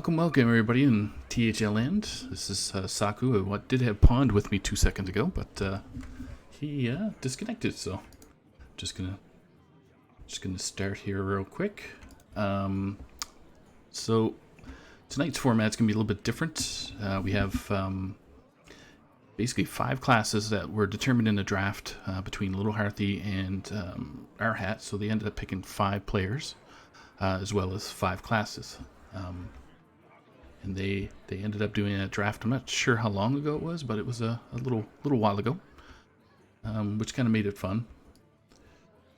Welcome everybody in THL land. This is Saku. What did have Pond with me 2 seconds ago, but he disconnected. So just gonna start here real quick. So tonight's format's gonna be a little bit different. We have basically 5 classes that were determined in the draft between lilhearthie and our hat. So they ended up picking 5 players as well as 5 classes. And they ended up doing a draft. I'm not sure how long ago it was, but it was a little while ago, which kind of made it fun.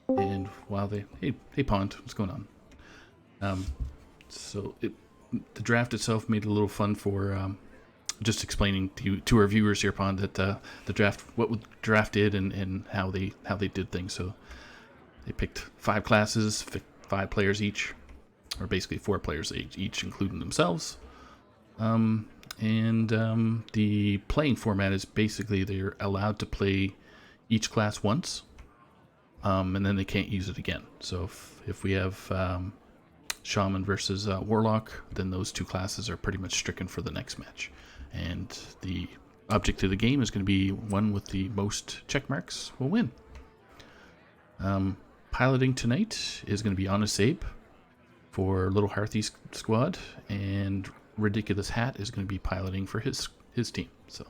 And while hey Pond, what's going on? So the draft itself made it a little fun for just explaining to our viewers here, Pond, that the draft, what the draft did, and how they did things. So they picked 5 classes, 5 players each, or basically 4 players each, including themselves. The playing format is basically they're allowed to play each class once, and then they can't use it again. So if we have Shaman versus Warlock, then those 2 classes are pretty much stricken for the next match. And the object of the game is going to be one with the most check marks will win. Piloting tonight is going to be HonestZaib for lilhearthie's squad, and RidiculousHat is going to be piloting for his team. So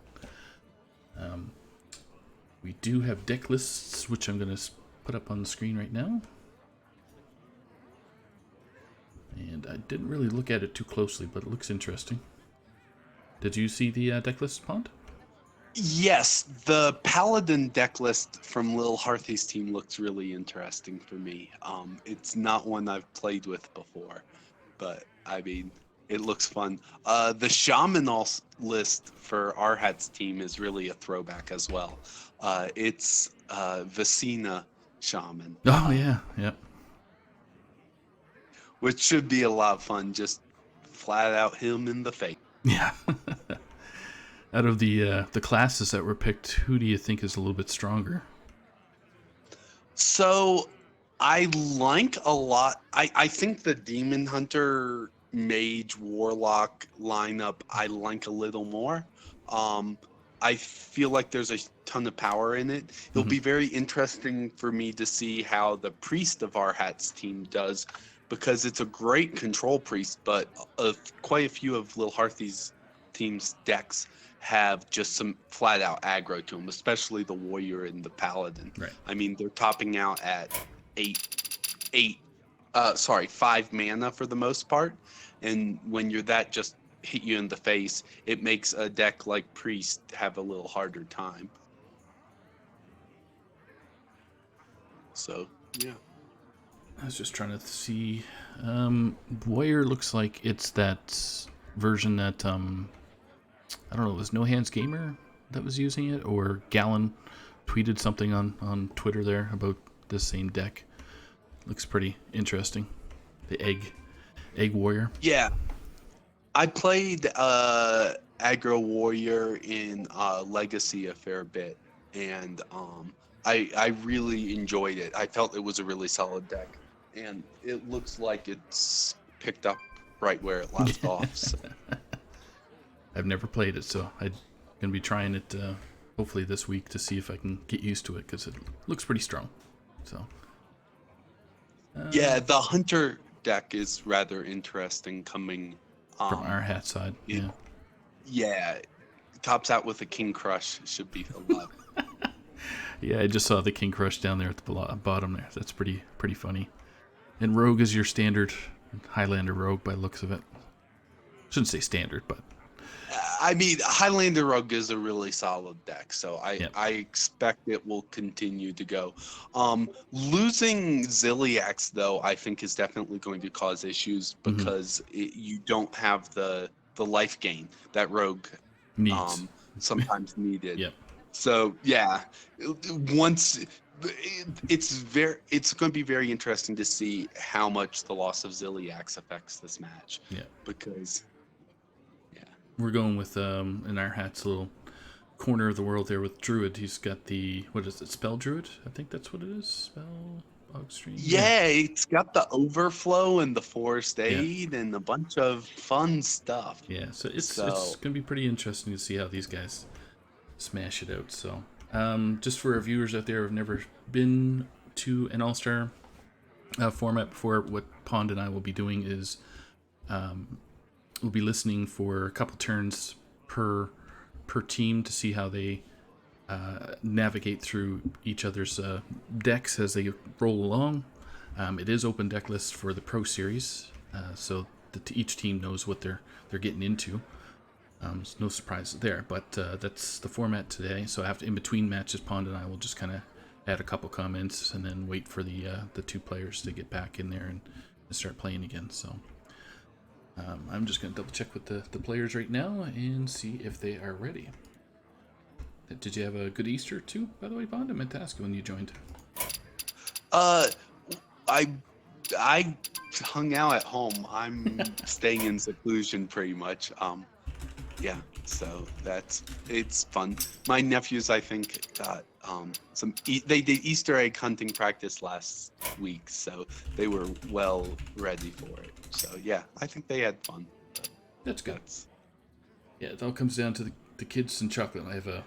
we do have deck lists, which I'm going to put up on the screen right now. And I didn't really look at it too closely, but it looks interesting. Did you see the deck list, Pond? Yes, the Paladin deck list from lilhearthie's team looks really interesting for me. It's not one I've played with before, but I mean, it looks fun. The Shaman list for our hat's team is really a throwback as well. It's Vicina Shaman. Oh yeah, yep. Which should be a lot of fun. Just flat out him in the face. Yeah. Out of the classes that were picked, who do you think is a little bit stronger? So I like a lot. I think the Demon Hunter Mage Warlock lineup I like a little more. I feel like there's a ton of power in it. It'll be very interesting for me to see how the Priest of our hat's team does, because it's a great control priest, but quite a few of lilhearthie's team's decks have just some flat out aggro to them, especially the warrior and the paladin. Right. I mean, they're topping out at 5 mana for the most part. And when you're that just hit you in the face, it makes a deck like priest have a little harder time. So yeah. I was just trying to see. Warrior looks like it's that version that I don't know. It was No Hands Gamer that was using it, or Gallon tweeted something on Twitter there about this same deck. Looks pretty interesting. The egg warrior. Yeah, I played Aggro Warrior in Legacy a fair bit, and I really enjoyed it. I felt it was a really solid deck, and it looks like it's picked up right where it left off. So. I've never played it, so I'm gonna be trying it hopefully this week to see if I can get used to it, because it looks pretty strong. So Yeah, the Hunter deck is rather interesting coming from our hat side. Yeah. Yeah, tops out with a King Crush should be a lot. Yeah, I just saw the King Crush down there at the bottom there. That's pretty funny. And Rogue is your standard Highlander Rogue by the looks of it. Shouldn't say standard, but I mean, Highlander Rogue is a really solid deck, so I expect it will continue to go. Losing Ziliax, though, I think is definitely going to cause issues because you don't have the life gain that Rogue needs. Sometimes needed. Yep. So yeah, once it's going to be very interesting to see how much the loss of Ziliax affects this match. Yeah. Because we're going with in our hat's little corner of the world there with Druid. He's got the, what is it, Spell Druid? I think that's what it is. Spell Bogstream. Yeah, it's got the Overflow and the Forest Aid and a bunch of fun stuff. Yeah, so it's gonna be pretty interesting to see how these guys smash it out. So just for our viewers out there who've never been to an All-Star format before, what Pond and I will be doing is we'll be listening for a couple turns per team to see how they navigate through each other's decks as they roll along. It is open deck list for the Pro Series, so that each team knows what they're getting into. There's no surprises there, but that's the format today. So after, in between matches, Pond and I will just kind of add a couple comments and then wait for the two players to get back in there and start playing again. So I'm just going to double check with the players right now and see if they are ready. Did you have a good Easter too, by the way, Bond? I meant to ask you when you joined. I hung out at home. I'm staying in seclusion pretty much. Yeah, so it's fun. My nephews, I think, got they did Easter egg hunting practice last week, so they were well ready for it. So yeah, I think they had fun. That's good. Yeah, it all comes down to the kids and chocolate. I have a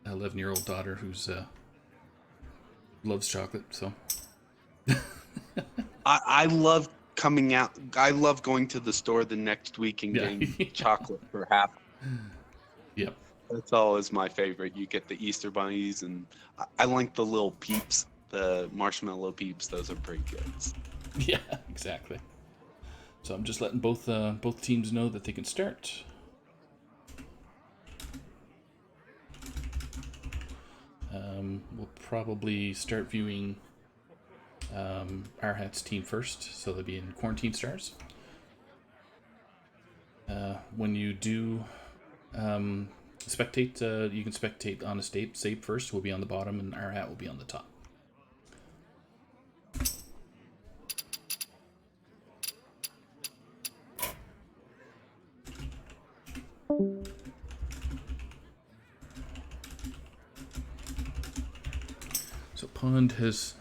11-year-old daughter who's loves chocolate, so I love coming out. I love going to the store the next week and getting chocolate for half. Yep. That's always my favorite. You get the Easter bunnies, and I like the little peeps, the marshmallow peeps. Those are pretty good. Yeah, exactly. So I'm just letting both teams know that they can start. We'll probably start viewing our hat's team first, so they'll be in Quarantine Stars. When you do spectate, you can spectate HonestZaib first. Will be on the bottom, and our hat will be on the top. So Pond has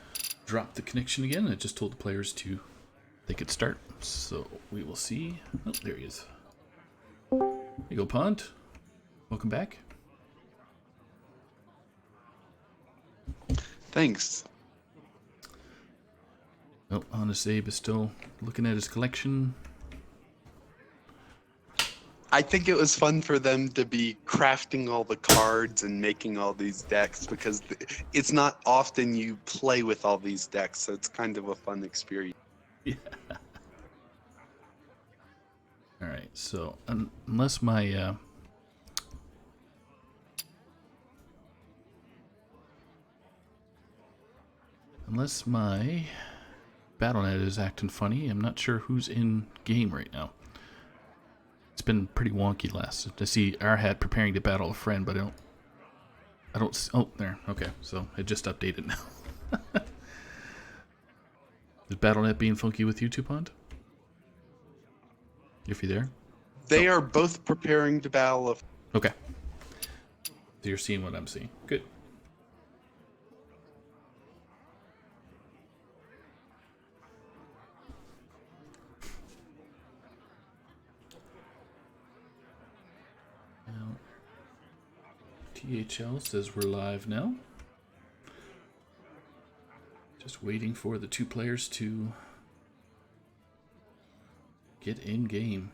dropped the connection again. I just told the players they could start. So we will see. Oh, there he is. There you go, Pond. Welcome back. Thanks. Oh, HonestZaib is still looking at his collection. I think it was fun for them to be crafting all the cards and making all these decks, because it's not often you play with all these decks, so it's kind of a fun experience. Yeah. All right, so unless my Unless my Battle.net is acting funny, I'm not sure who's in game right now. It's been pretty wonky last. I see RHat preparing to battle a friend, but I don't. Oh, there. Okay, so it just updated now. Is Battle.net being funky with you, Pond? If you're there. They are both preparing to battle a... Okay. So you're seeing what I'm seeing. Good. Now, THL says we're live now. Just waiting for the two players to get in game.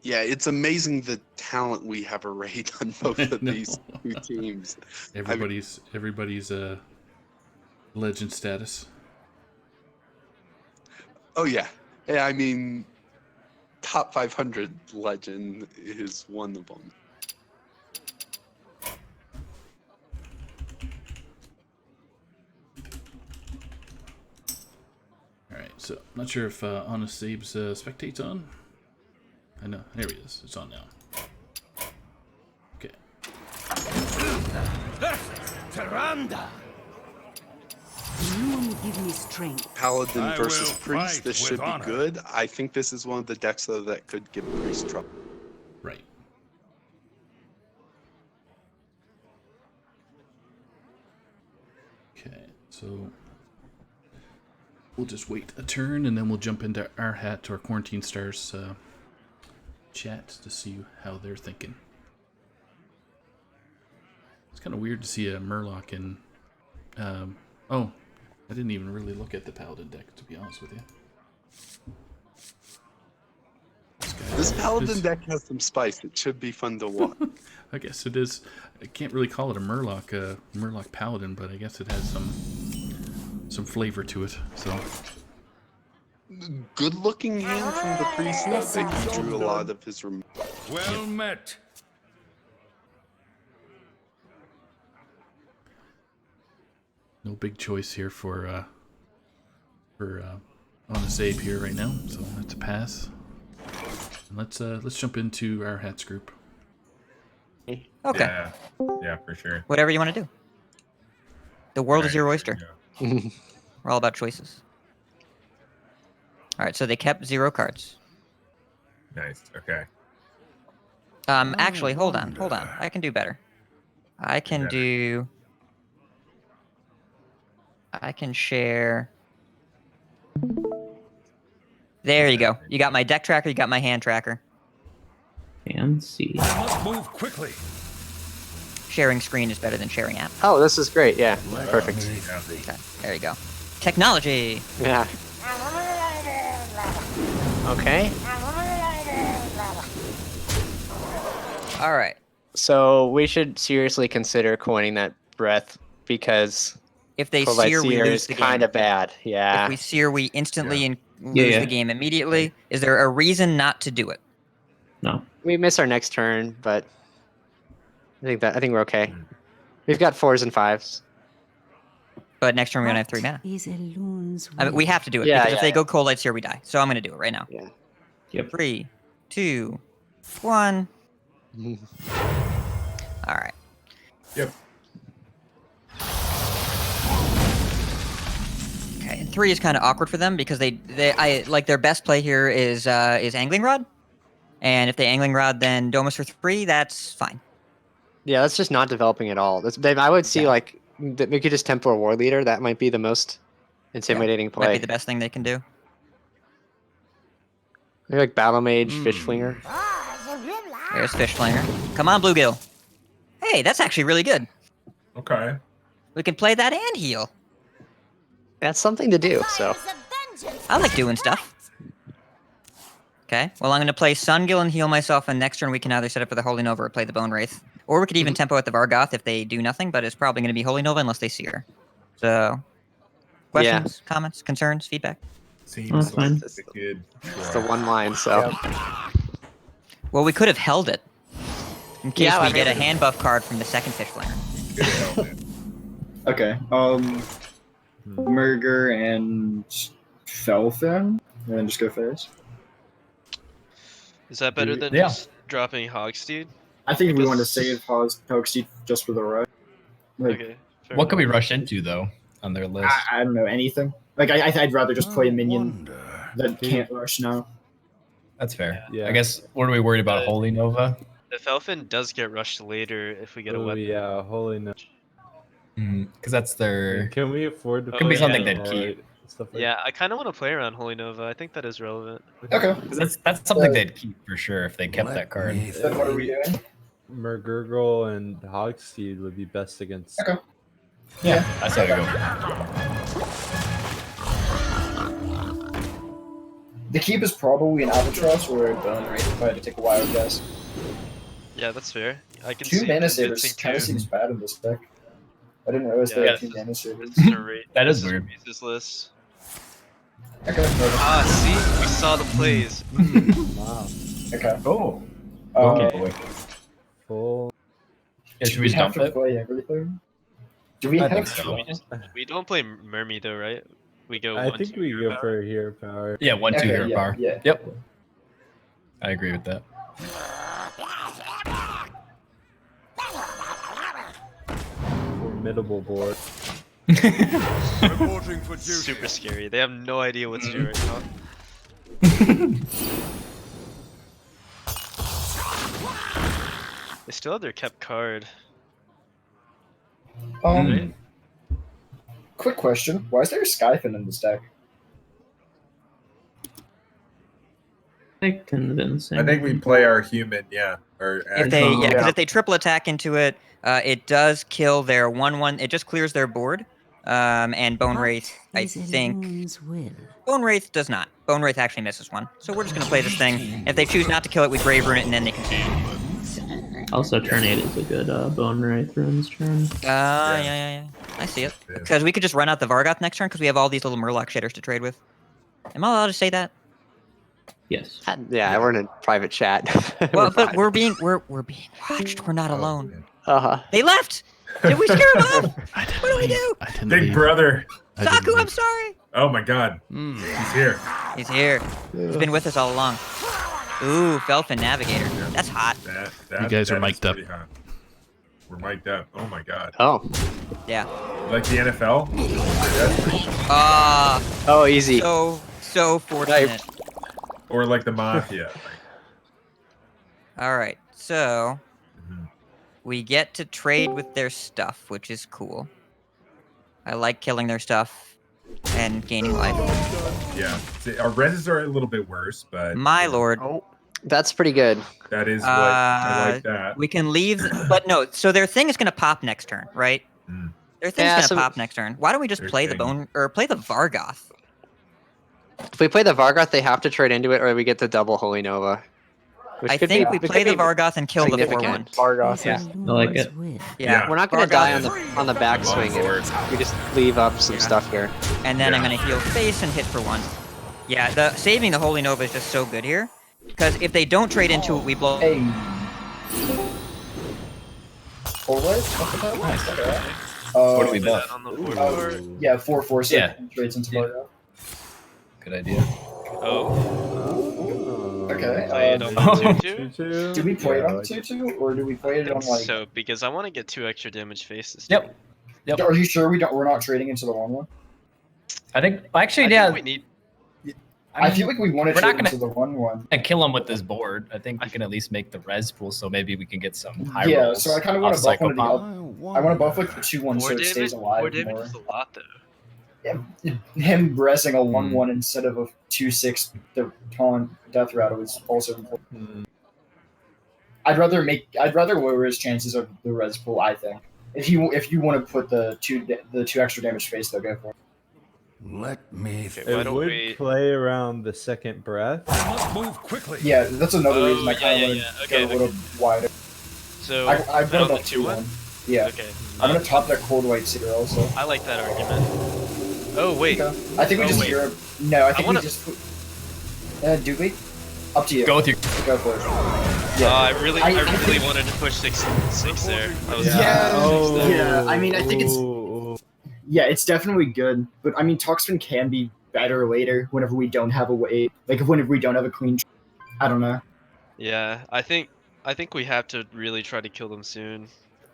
Yeah, it's amazing the talent we have arrayed on both of these two teams. Everybody's legend status. Oh yeah. Yeah, I mean, top 500 legend is one of them. Alright, so not sure if HonestZaib's spectate's on. I know, there he is. It's on now. Okay. Tyranda. You will give me strength. Paladin I versus will Priest, fight this with should be honor. good. I think this is one of the decks, though, that could give Priest trouble. Right. Okay, so we'll just wait a turn and then we'll jump into RidiculousHat or Quarantine Stars chat to see how they're thinking. It's kind of weird to see a Murloc in... oh, I didn't even really look at the Paladin deck, to be honest with you. This Paladin deck has some spice. It should be fun to watch. I guess it is. I can't really call it a Murloc Paladin, but I guess it has some flavor to it. So Good looking hand from the Priest, though. I think he drew a lot of his... Well met. no big choice here for HonestZaib here right now. So that's a pass. And let's jump into our hats group. Okay. Yeah, for sure. Whatever you want to do. The world is your oyster. Yeah. We're all about choices. All right, so they kept 0 cards. Nice. Okay. Actually, hold on. I can do better. I can share. There you go. You got my deck tracker, you got my hand tracker. Fancy. I must move quickly. Sharing screen is better than sharing app. Oh, this is great. Yeah, perfect. Okay, there you go. Technology. Yeah. Okay. All right. So we should seriously consider coining that breath because If they Polite sear, we Seer lose is the game. kind of bad. Yeah. If we sear, we instantly lose Yeah. the game immediately. Is there a reason not to do it? No. We miss our next turn, but I think we're okay. We've got 4s and 5s. But next turn we only have 3 mana. Is a loon's I mean, we have to do it Yeah, because yeah, if they yeah. go Cold Light Seer, we die. So I'm going to do it right now. Yeah. Yep. 3, 2, 1. All right. Yep. Okay, and 3 is kind of awkward for them because I like their best play here is Angling Rod, and if they Angling Rod, then Domus for 3. That's fine. Yeah, that's just not developing at all. I would see like that we could just Templar War Leader. That might be the most intimidating play. Might be the best thing they can do. Maybe like Battle Mage, Fish Flinger. There's Fishflinger. Come on, Bluegill. Hey, that's actually really good. Okay. We can play that and heal. That's something to do. So I like doing stuff. Okay, well, I'm going to play Sungill and heal myself, and next turn we can either set up for the Holy Nova or play the Bone Wraith. Or we could even tempo at the Vargoth if they do nothing, but it's probably going to be Holy Nova unless they sear. So, questions, comments, concerns, feedback? Seems fine. like a good. it's the one line. So Well, we could have held it. In case Yeah, we I get a mean- hand buff card from the second Fishflinger. Good element. Okay. Murger and Felfin, and then just go first. Is that better than Yeah. just dropping HonestZaib? I think we want to guess- save Hogsty just for the rush. Like, Okay. fair What could we enough. rush into though on their list? I don't know, anything. Like, I'd rather just play a minion Wonder. that can't rush now. That's fair. Yeah. I guess. What are we worried about? Holy Nova? The Felfin does get rushed later if we get a weapon. Yeah, holy no. Because that's their. Can we afford to Could be play something they'd Alright, stuff like Yeah, I kind of want to play around Holy Nova. I think that is relevant. Okay. 'Cause that's something they'd keep for sure if they kept that card. Then what are we doing? Murgurgle and Hogseed would be best against. Okay. Yeah, that's how we go. The keep is probably an Albatross or a Bone Wraith if I had to take a wild guess. Yeah, that's fair. I can Two see mana convincing savers kind of two. seems bad in this deck. I didn't realize they Yeah, had two mana savers. This is a rate. That is this weird. This list. Okay. Ah, see, we saw the plays. Wow. Okay. Oh. Um, Okay, boy. Full. Yeah, should we we just have dump to it? play everything? Do we I have think so. We don't play Mermy though, right? We go. I 1, think 2 we hero go power. for hero power. Yeah, 1-2 Okay, hero yeah, power. yeah. Yep. I agree with that. Formidable board. Reporting for duty. Super scary. They have no idea what to do right now. They still have their kept card. Quick question. Why is there a Skyfin in this deck? I think we play our human, yeah. Or If they, yeah, because Yeah. if they triple attack into it, it does kill their 1/1. It just clears their board. And Bone Wraith, I think. Bone Wraith does not. Bone Wraith actually misses one. So we're just gonna play this thing. If they choose not to kill it, we Brave Rune it, and then they can. Also, turn 8 is a good Bone Wraith runes turn. Yeah. I see it. Because we could just run out the Vargoth next turn because we have all these little Murloc shaders to trade with. Am I allowed to say that? Yes. Yeah, we're in a private chat. Well, but we're being watched. We're not alone. Uh-huh. They left. Did we scare them off? What do we do? I didn't Big leave. brother. I didn't Saku, I'm leave. sorry. Oh my god. He's here. He's here. He's been with us all along. Ooh, Felfin Navigator. That's hot. That guys are is mic'd up. pretty hot. We're mic'd up. Oh my god. Oh. Yeah. Like the NFL? Oh, easy. So fortunate. Or like the mafia. All right, so we get to trade with their stuff, which is cool. I like killing their stuff and gaining life. Yeah. See, our reses are a little bit worse, but My lord. That's pretty good. that is what I like that. We can leave, but no. So their thing is gonna pop next turn, right? Their thing's Yeah, gonna so- pop next turn. Why don't we just Their play the thing. bone or play the Vargoth? If we play the Vargoth, they have to trade into it, or we get the double Holy Nova. Which I could think be- we it play could the be Vargoth and kill the 4/1. significant. Vargoth, Yeah. I like it. Yeah, We're not gonna Vargoth- die on the backswing. Forward. We just leave up some stuff here. And then I'm Yeah. gonna heal face and hit for 1. Yeah, the saving the Holy Nova is just so good here. Because if they don't trade into it, we blow. Hey. Forward? Nice. What do we bet? On the board. Yeah, 4/4 Yeah. trades into Yeah. Vargoth. Good idea. Oh. Okay. Play it on the 2/2? 2/2. Do we play it Yeah, on like- 2/2 or do we play I it on think like? so, because I want to get 2 extra damage faces. Yep. Yep. Are you sure we're not trading into the 1/1? I think. I Actually, think yeah. we need. I feel like we want to we're not trade gonna- into the 1/1. And kill him with this board. I think we can at least make the res pool, so maybe we can get some high Yeah, rolls so I kind of want off to buff one of the. Psychopomp. I want to buff like the 2/1 so More it damage, stays alive more damage more. is a lot though. Him pressing a 1/1 instead of a 2/6 the taunt death rattle is also important. I'd rather lower his chances of the res pool. I think if you want to put the two extra damage face, though, go for it. Let me. Okay, why It don't would we? play around the second breath. I must move quickly. Yeah, that's another Oh, reason I kind of yeah, want to okay, go a little wider. So I put put on the up 2/1. 2/1. Yeah, Okay. I'm gonna top that cold white seer also. I like that argument. Oh wait. Okay. I think we Oh, just wait. Europe. No, I think wanna- we just. Do we? Up to you. Go with your. Go for it. I really I really think- wanted to push 6/6 there. I was Yeah. Oh. Yeah, I mean, I think it's- Ooh. Yeah, it's definitely good, but I mean, Toxfin can be better later whenever we don't have a way, like whenever we don't have a clean. I don't know. Yeah, I think we have to really try to kill them soon.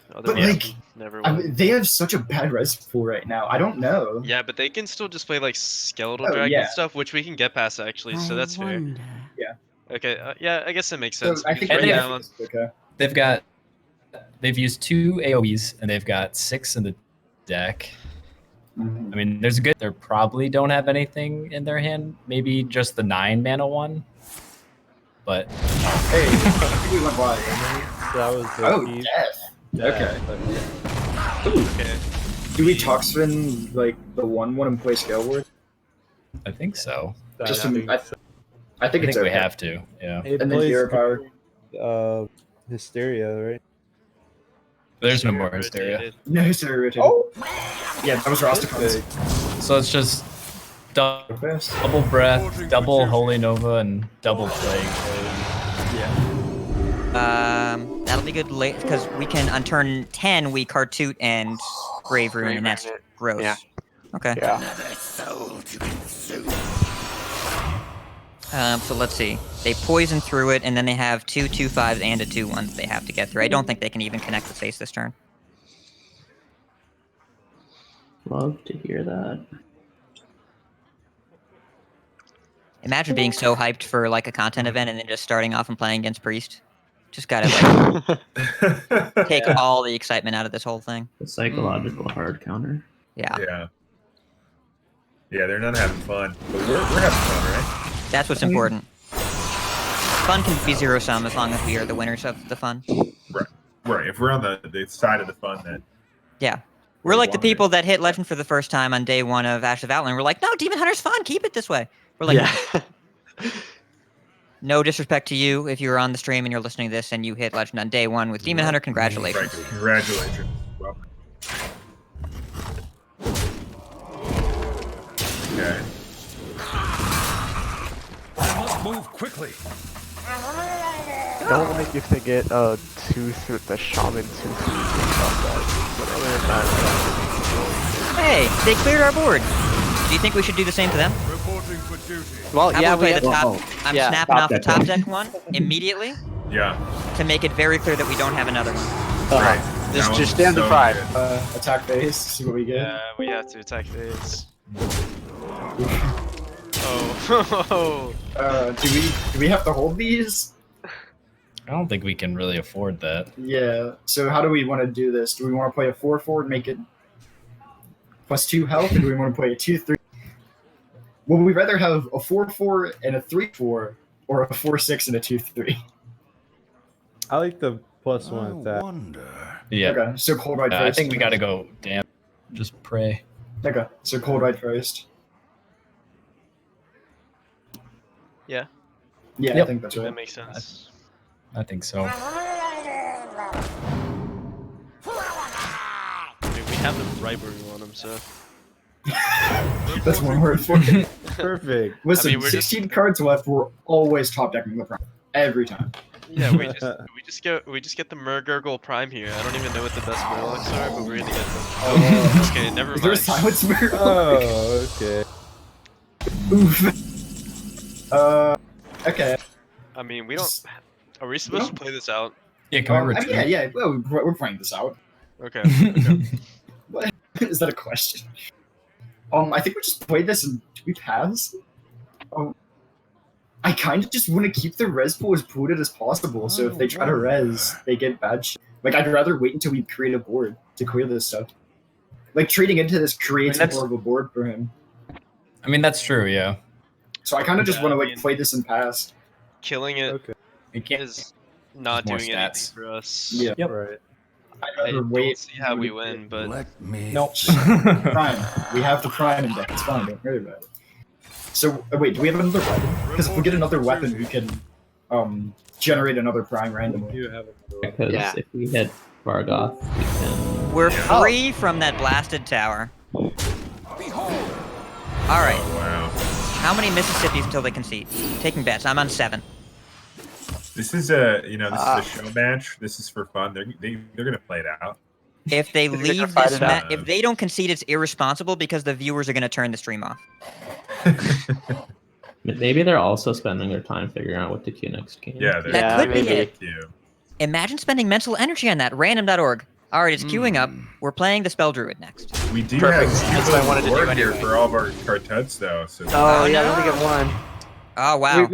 But Otherwise, like, we never I win. mean, they have such a bad res pool right now. I don't know. Yeah, but they can still just play like skeletal Oh, dragon yeah. stuff, which we can get past actually, so that's fair. Yeah. Okay, yeah, I guess that makes So sense. I We can think fight right yeah, down. it's okay. They've used 2 AoEs and they've got 6 in the deck. Mhm. I mean, they probably don't have anything in their hand. Maybe just the 9 mana one. But Hey, I think we went wide. That was the Oh, key. death. Okay. Okay. Do we Toxfin like the 1/1 and play Scale Ward? I think so. Just I to, think I, so. I think I it's think we okay. have to. Yeah. It And then plays Hero Power. Hysteria, right? There's no more hysteria. Rotated. No, it's irritated. Oh! Yeah, that was Rosticons. So it's just double Fast. breath, double holy nova, and double plague. That'll be good late because we can on turn 10 we Cartoot and Grave Rune, and that's gross. Yeah. Okay. Yeah. So let's see. They poison through it, and then they have 2 2/5s and a 2/1 they have to get through. I don't think they can even connect the face this turn. Love to hear that. Imagine being so hyped for like a content event and then just starting off and playing against Priest. Just gotta like take all the excitement out of this whole thing. The psychological hard counter. Yeah, Yeah. Yeah, they're not having fun. But we're having fun, right? that's what's important. Fun can be zero sum as long as we are the winners of the fun. Right. If we're on the side of the fun, that Yeah. We're like the people that hit Legend for the first time on day 1 of Ash of Outland. We're like, no, Demon Hunter's fun. Keep it this way. We're like, Yeah. no disrespect to you if you're on the stream and you're listening to this and you hit Legend on day 1 with Demon Hunter. Congratulations. right. Congratulations. Welcome. Okay. I must move quickly. Don't like if they get a 2/3, the shaman 2/3 but other than that, Hey, they cleared our board. Do you think we should do the same to them? Reporting for duty. Well, How yeah, about we we play the have, top? I'm yeah, snapping top off the deck top one. deck one immediately Yeah. to make it very clear that we don't have another one. Right. Just- That just one's stand the so pride. good. Attack base. See what we get. Yeah, we have to attack this. Oh. Do we have to hold these? I don't think we can really afford that. Yeah. So how do we want to do this? Do we want to play a 4/4 and make it +2 health, or do we want to play a 2/3? Would we rather have a 4/4 and a 3/4, or a 4/6 and a 2/3? I like the +1 attack. Yeah. Okay. So cold right first. I think we gotta go. Damn. Just pray. Okay. So cold right first. Yeah, Yeah, I Yep. think that's that right. makes sense. I think so. I mean, we have the right where we want them, so. That's one word for it. Perfect. Listen, I mean, we're just- 16 cards left. We're always top decking the prime every time. Yeah, we just get the Murgurgle Prime here. I don't even know what the best Murlocs are, but we're gonna get them. Okay, never Is there a mind. silence mirror? Oh, okay. Oof. Okay. I mean, we don't. Are we supposed to play this out? Yeah, can we I mean, return? yeah. Well, we're playing this out. Okay. What? Is that a question? I think we just played this and we pass. I kind of just want to keep the res pool as polluted as possible, so if they try to res, they get bad shit. Like, I'd rather wait until we create a board to clear this stuff. Like, trading into this creates I mean, more of a board for him. I mean, that's true. Yeah. So I kind of just Yeah, want to, I like, mean- play this and pass. Killing it Okay. We can't. is not more doing stats. anything for us. Yeah. Yep. Right. I'd I rather don't wait. see how we win, but Let me. Nope. Prime. We have the prime in deck. It's fine. Don't worry about it. So, wait, do we have another weapon? Because if we get another weapon, we can generate another prime randomly. You have a Because Yeah. if we hit Vargoth, we can. We're free from that blasted tower. All right. Oh, wow. How many Mississippis until they concede? Taking bets. I'm on 7. This is a, this is a show match. This is for fun. They're gonna play it out. If they They're gonna leave fight this it out. if they don't concede, it's irresponsible because the viewers are going to turn the stream off. Maybe they're also spending their time figuring out what to queue next game. Yeah, That could be it. Queue. Imagine spending mental energy on that. Random.org. All right, it's queuing up. We're playing the Spell Druid next. We do Perfect. have That's what I wanted to do board here anyway. for all of our cartets, though. So Oh yeah, I only get one. Oh wow.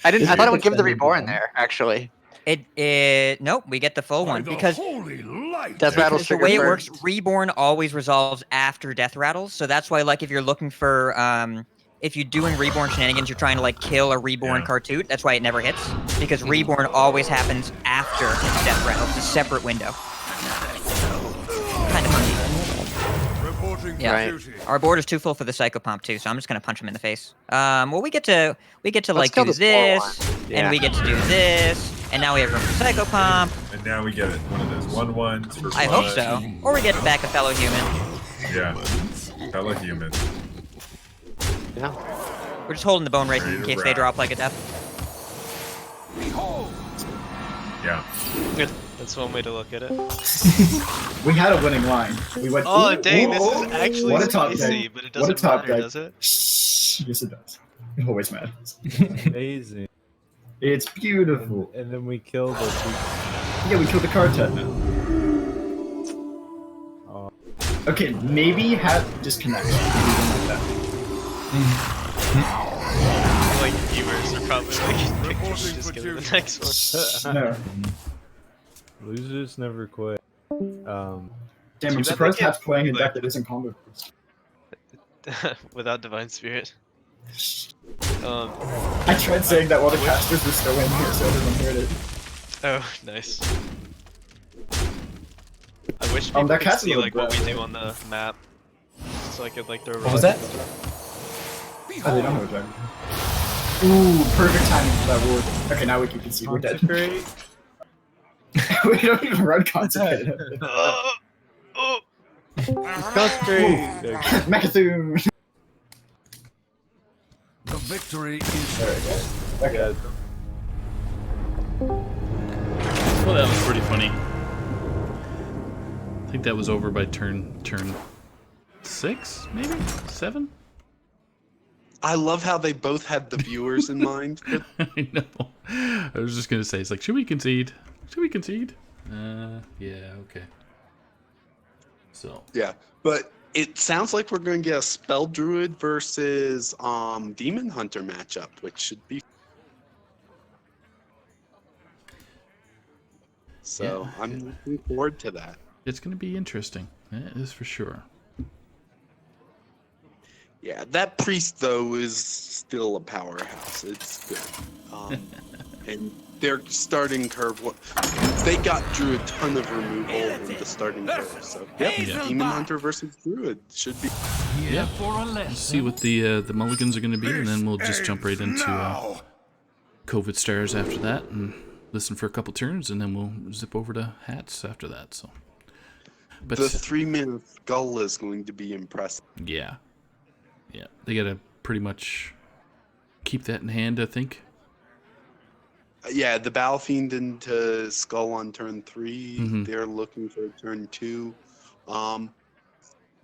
I thought it would give the reborn there. Actually, Nope. We get the full one because Death Rattles the trigger way it first. works, Reborn always resolves after Death Rattles. So that's why, like, if you're looking for, if you're doing Reborn shenanigans, you're trying to like kill a Reborn Cartoot. That's why it never hits because Reborn always happens after Death Rattle. It's a separate window. Kind of funny. Yeah, Right. our board is too full for the Psychopomp too, so I'm just gonna punch him in the face. Well, we get to like kill do this this, poor and one. we get to do this, and now we have room for Psychopomp. and now we get one of those 1/1s for I fun. hope so. Or we get back a fellow human. Yeah, fellow human. Yeah. We're just holding the Bone Wraith in Ready to case they rap. drop like a death. Yeah. That's one way to look at it. We had a winning line. We went. Oh ooh, dang, ooh, this ooh, is actually what a top spicy, deck. but it What a doesn't top matter, deck. does it? Shh, yes, it does. It always matters. Amazing. It's beautiful. And then we killed the. Yeah, we killed the Cartet now. Oh. Okay, maybe have disconnect. Like Like viewers are probably like, just go to the next one. that. No. Losers never quit. Damn, Too I'm bad surprised they Hat's playing a can't deck that isn't combo boost. Without Divine Spirit. I tried saying that while the casters were still in here, so everyone heard it. Oh, nice. I wish people that could cat's a see little like what we bad, do on the map, so I could like throw. What was that? Oh, they don't have a dragon. Ooh, perfect timing for that ward. Okay, now we can concede. We're dead. Consecrate. We don't even run consecrated. Consecrate. Mechazoo! The victory is There we go. Okay. Well, that was pretty funny. I think that was over by turn 6, maybe 7. I love how they both had the viewers in mind. I know. I was just gonna say, it's like, should we concede? Should we concede? Yeah, okay. So Yeah, but it sounds like we're going to get a Spell Druid versus Demon Hunter matchup, which should be. So Yeah. I'm looking forward to that. it's gonna be interesting. That is for sure. Yeah, that priest though is still a powerhouse. It's good, and their starting curve. They got Drew a ton of removal in the starting curve. So yeah, Demon Hunter versus Druid should be. Yeah. Let's see what the mulligans are gonna be, and then we'll just jump right into COVID stars after that, and listen for a couple turns, and then we'll zip over to hats after that. So, but The 3-minute skull is going to be impressive. yeah, they gotta pretty much keep that in hand, I think. Yeah, the Battlefiend into Skull on turn 3. Mhm. They're looking for turn 2.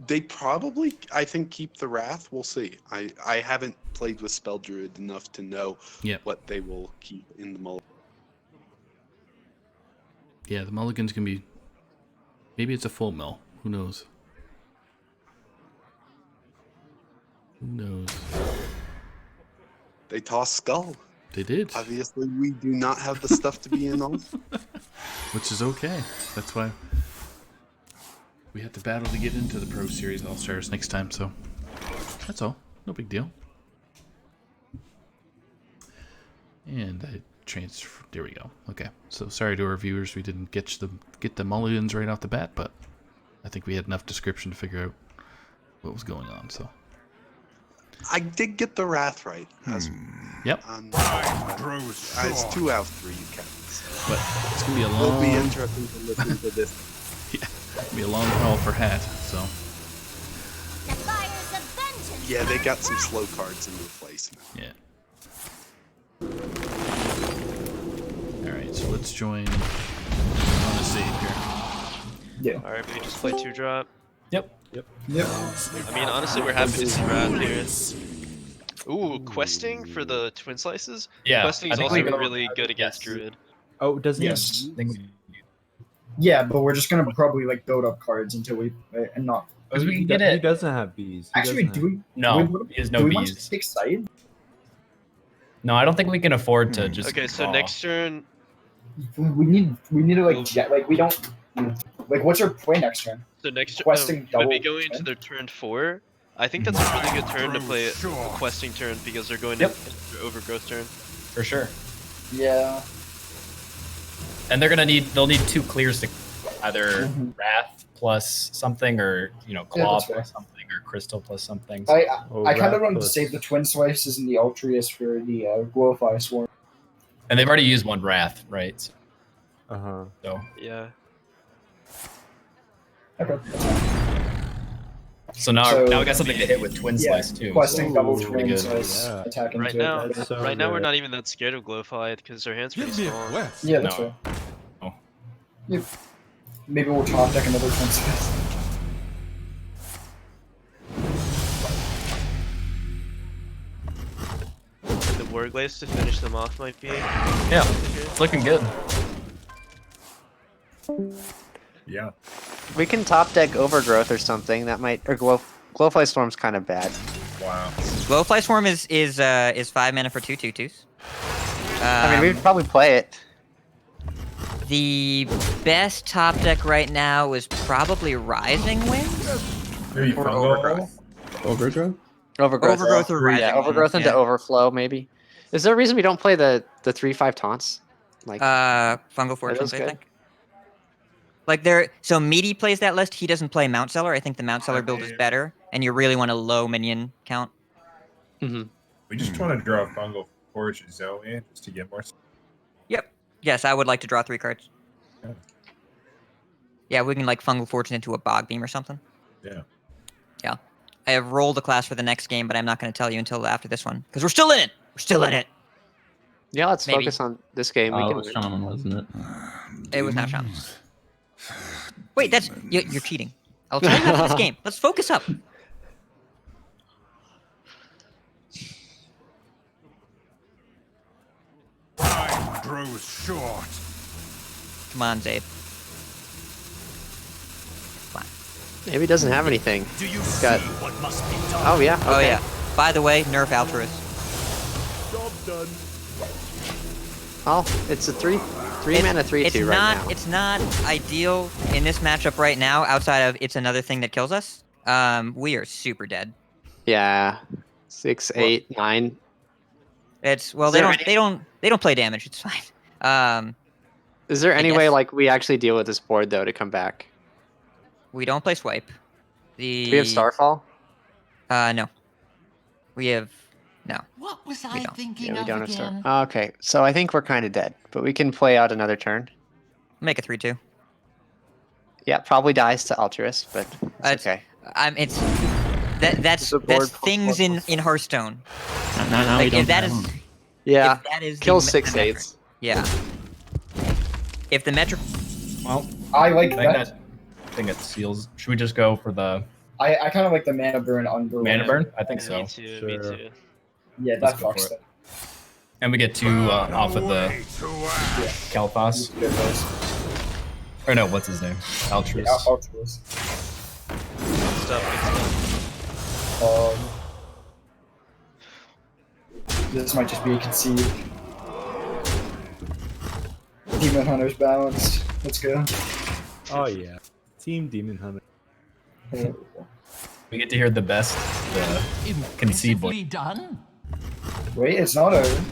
They probably, I think, keep the Wrath. We'll see. I haven't played with Spell Druid enough to know Yep. what they will keep in the mulligan. Yeah, the mulligan's gonna be. Maybe it's a full mill. Who knows? Who knows? They toss Skull. They did, Obviously, we do not have the stuff to be in all. which is okay. That's why we have to battle to get into the Pro Series Allstars next time. So that's all. No big deal. And I transfer. There we go. Okay. So sorry to our viewers, we didn't get the mulligans right off the bat, but I think we had enough description to figure out what was going on. So I did get the Wrath right. yep. It's 2 out of 3 counts. But it's gonna be a It'll long. be interesting to listen to this. Yeah, it'll be a long haul for Hat. So Yeah, they got some slow cards in replacement. yeah. All right, so let's join HonestZaib here. Yeah. All right, we just play 2-drop. Yep. I mean, honestly, we're happy to see draft here. Ooh, questing for the twin slices. Yeah, Questing I is think also we go- really good against yes. Druid. Oh, doesn't Yes. I think we- Yeah, but we're just gonna probably like build up cards until we and not. Because we he can get He it. doesn't have bees. He Actually, doesn't do have- we? No, do we, he has no do we want to bees. take side? No, I don't think we can afford to just. Okay, so draw. next turn, We need to like jet. Like we don't. Like what's our play next turn? so next turn, Questing when we double go into turn? their turn 4, I think that's a really good turn to play a questing turn because they're going to their overgrowth turn. For sure. Yeah. And they'll need 2 clears to either Wrath plus something, or Claw that's fair. plus something, or Crystal plus something. I Oh, kind of Wrath wanted to plus- save the twin slices and the Altruist for the Glowify Swarm. And they've already used 1 Wrath, right? Uh-huh. So Yeah. Okay. so now So- we got something to hit with Twin Yeah, Slice too. Questing so double pretty twin good. slice Yeah. attack into Right it. now, That's so right now we're good. not even that scared of Glowify because their hand's pretty small. Yeah, that's No. right. Oh. Yep. Maybe we'll top deck another twin slice. The Warglaze to finish them off might be. Yeah, it's looking good. Yeah. We can top deck Overgrowth or something. That might or Glowfly Storm's kind of bad. Wow. Glowfly Swarm is 5 mana for 2/2/2s. I mean, we'd probably play it. The best top deck right now is probably Rising Winds Maybe or Fungal? Overgrowth. Overgrowth? Overgrowth or Rising Yeah, Overgrowth Winds, into yeah. Overflow maybe. Is there a reason we don't play the 3/5 taunts? Like Fungal Fortunes, those I good? think. Like so Meaty plays that list. He doesn't play Mount Seller. I think the Mount Seller build is better, and you really want a low minion count. Mhm. We just want to draw Fungal Fortune Zone in just to get more. Yep. Yes, I would like to draw 3 cards. Yeah. Yeah, we can like Fungal Fortune into a Bog Beam or something. Yeah. Yeah. I have rolled a class for the next game, but I'm not going to tell you until after this one because we're still in it. We're still in it. Yeah, let's Maybe. focus on this game. Oh, We it can was win. Shaman, wasn't it? It was not Shaman. Wait, you're cheating. I'll tell you after this game. Let's focus up. Time grows short. Come on, Zaib. Maybe he doesn't have anything. Do you He's see got. what must be done? Oh yeah. Okay. Oh yeah. By the way, nerf Altruist. Job done. Oh, it's a three mana 3/2 It's right not. now. It's not ideal in this matchup right now. Outside of it's another thing that kills us. We are super dead. Yeah. 6, 8, 9. It's well, Is they there don't play damage. It's fine. Is there any way guess. like we actually deal with this board though to come back? We don't play swipe. Do we have Starfall? No. We have no. What was I don't. thinking Yeah, we don't have Starfall. Okay, so I think we're kind of dead, but we can play out another turn. Make a 3/2. Yeah, probably dies to Altruist, but it's okay. It's that's The board things in Hearthstone. Now we Like, don't if that have is them. Yeah, if that is kill the 6 metric. 8s. Yeah. If the metric, Well, I like I think that. I think it seals. Should we just go for the I kind of like the mana burn under. mana burn? I think so. Me too. Me Sure. too. Yeah, Let's that go fucks for it. And we get 2 off of the Way to act. Kalphas. Good guys. Or no, what's his name? Altruist. Yeah, Altruist. Good stuff. This might just be a concede. Demon Hunter's balanced. Let's go. Oh yeah. Team Demon Hunter. We get to hear the best concede voice. done? Wait, it's not over.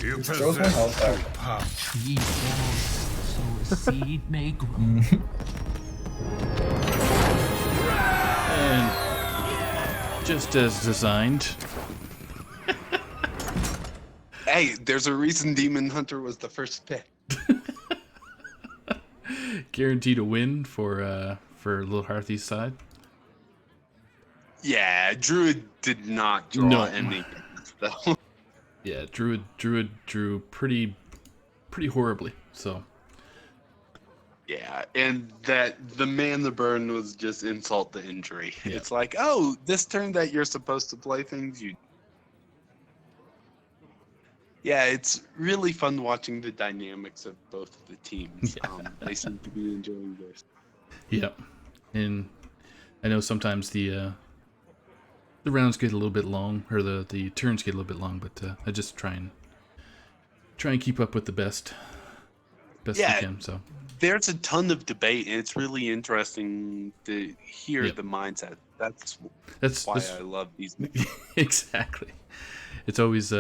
You Throws my health back. power. Tree falls, so a seed may grow. And just as designed, Hey, there's a reason Demon Hunter was the first pick. guaranteed a win for lilhearthie's side. Yeah, Druid did not draw No. any picks, though. Yeah, Druid drew pretty horribly. So Yeah, and that the man the burn was just insult to injury. Yeah. It's like, oh, this turn that you're supposed to play things you. Yeah, it's really fun watching the dynamics of both of the teams. They seem to be enjoying this. Yep. And I know sometimes the rounds get a little bit long, or the turns get a little bit long, but I just try and keep up with the best we can. So there's a ton of debate, and it's really interesting to hear Yep. the mindset. That's why I love these. Exactly. It's always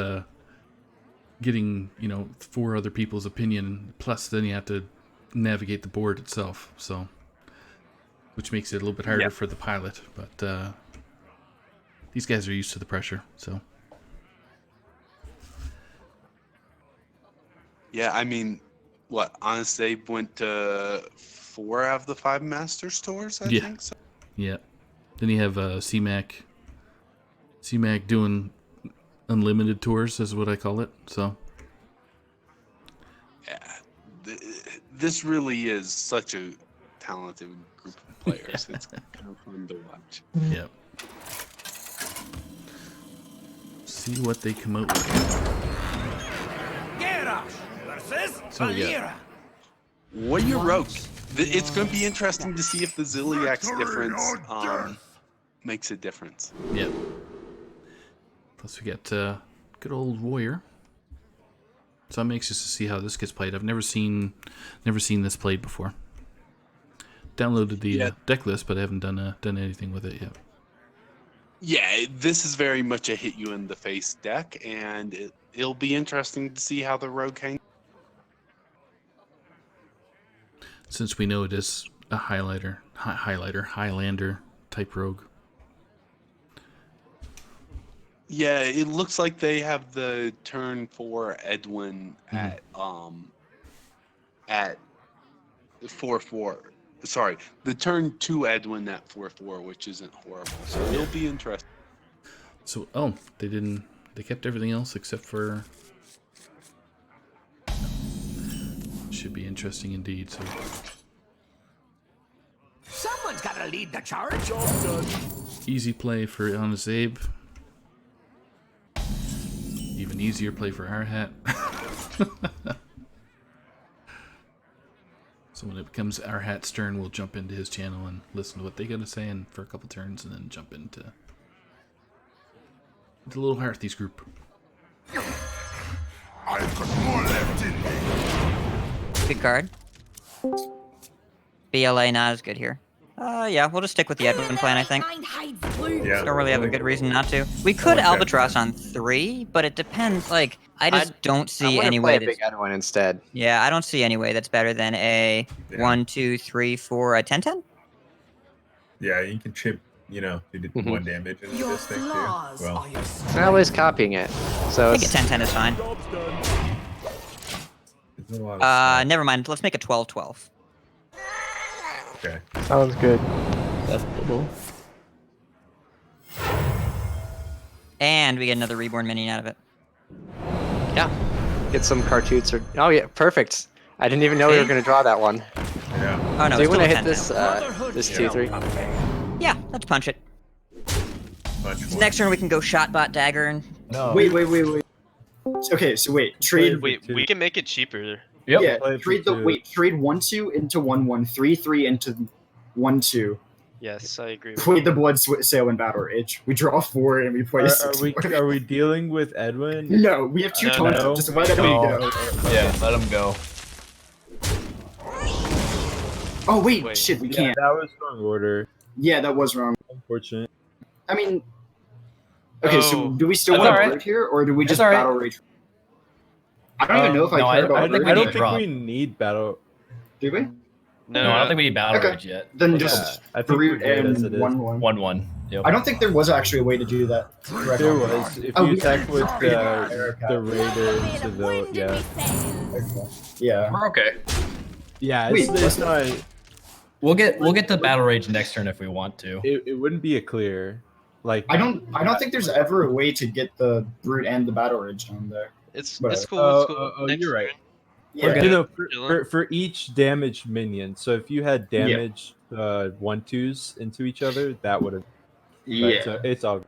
getting 4 other people's opinion, plus then you have to navigate the board itself. So, which makes it a little bit harder for the pilot, but these guys are used to the pressure. So. Yeah, I mean, what? HonestZaib went to 4 out of the 5 Masters tours, I think so. Yeah. Then you have CMAC doing unlimited tours, is what I call it. So. Yeah, this really is such a talented group of players. It's kind of fun to watch. Yep. See what they come out with. So yeah. Warrior Rogue. It's going to be interesting to see if the Ziliak's difference makes a difference. Yep. Plus we get good old Warrior. So I'm anxious to see how this gets played. I've never seen this played before. Downloaded the deck list, but I haven't done anything with it yet. Yeah, this is very much a hit you in the face deck, and it'll be interesting to see how the Rogue hangs. Since we know it is a Highlander type rogue. Yeah, it looks like they have the turn 4 Edwin at 4/4. Sorry, the turn 2 Edwin at 4/4, which isn't horrible. So it'll be interesting. So they kept everything else except for. Should be interesting indeed. So someone's got to lead the charge. Easy play for HonestZaib. Even easier play for RidiculousHat. So when it becomes RidiculousHat's turn, we'll jump into his channel and listen to what they got to say, and for a couple turns, and then jump into the lilhearthie's group. I've got more left in me. Good card. BLA not as good here. Yeah, we'll just stick with the Edwin plan, I think. Yeah. Don't really have a good reason not to. We could Albatross on 3, but it depends. Like, I just don't see any way. A big Edwin instead. Yeah, I don't see any way that's better than a 1, 2, 3, 4, a 10/10. Yeah, you can chip. You did 1 damage into this thing too. Well, they're always copying it. So I think a 10/10 is fine. Never mind. Let's make a 12/12. Okay. Sounds good. Acceptable. And we get another reborn minion out of it. Yeah. Get some cartoots or. Oh yeah, perfect. I didn't even know we were going to draw that one. Yeah. Oh no. Do you want to hit this? This 2/3. Yeah, let's punch it. Punch So next turn we can go shotbot dagger and. No. Wait. Okay, so wait. Trade. Wait, we can make it cheaper. Yep. Yeah. Play Trade 1/2 into 1/1, 3/3 into 1/2. Yes, I agree. Play the Blood Sail and Battle Rage. We draw 4 and we play 6. Are we dealing with Edwin? No, we have 2 taunts. No. Just let Edwin go. Yeah, let him go. Oh wait, shit, we can't. That was wrong order. Yeah, that was wrong. Unfortunate. I mean, okay, so do we still That's want to alright. Brute here, or do we just That's alright. Battle Rage? I don't even know if I no, care I about don't think Brute. we I don't need think drop. we need battle. Do we? No, I don't think we need battle Okay. rage yet. Then just I think we're Brute good as and it is. 1/1. 1/1. Yep. I don't think there was actually a way to do that. Correct. There was. If Oh, you we- attack with the raider into the Yeah. We're okay. yeah, Wait, it's not. We'll get the battle rage next turn if we want to. It wouldn't be a clear. Like I don't think there's ever a way to get the Brute and the Battle Rage on there. It's Whatever. cool. It's cool. Oh, Next you're right. turn. Yeah. You know, Chilling. for each damaged minion. So if you had damaged 1/2s into each other, that would have. Yeah. So it's all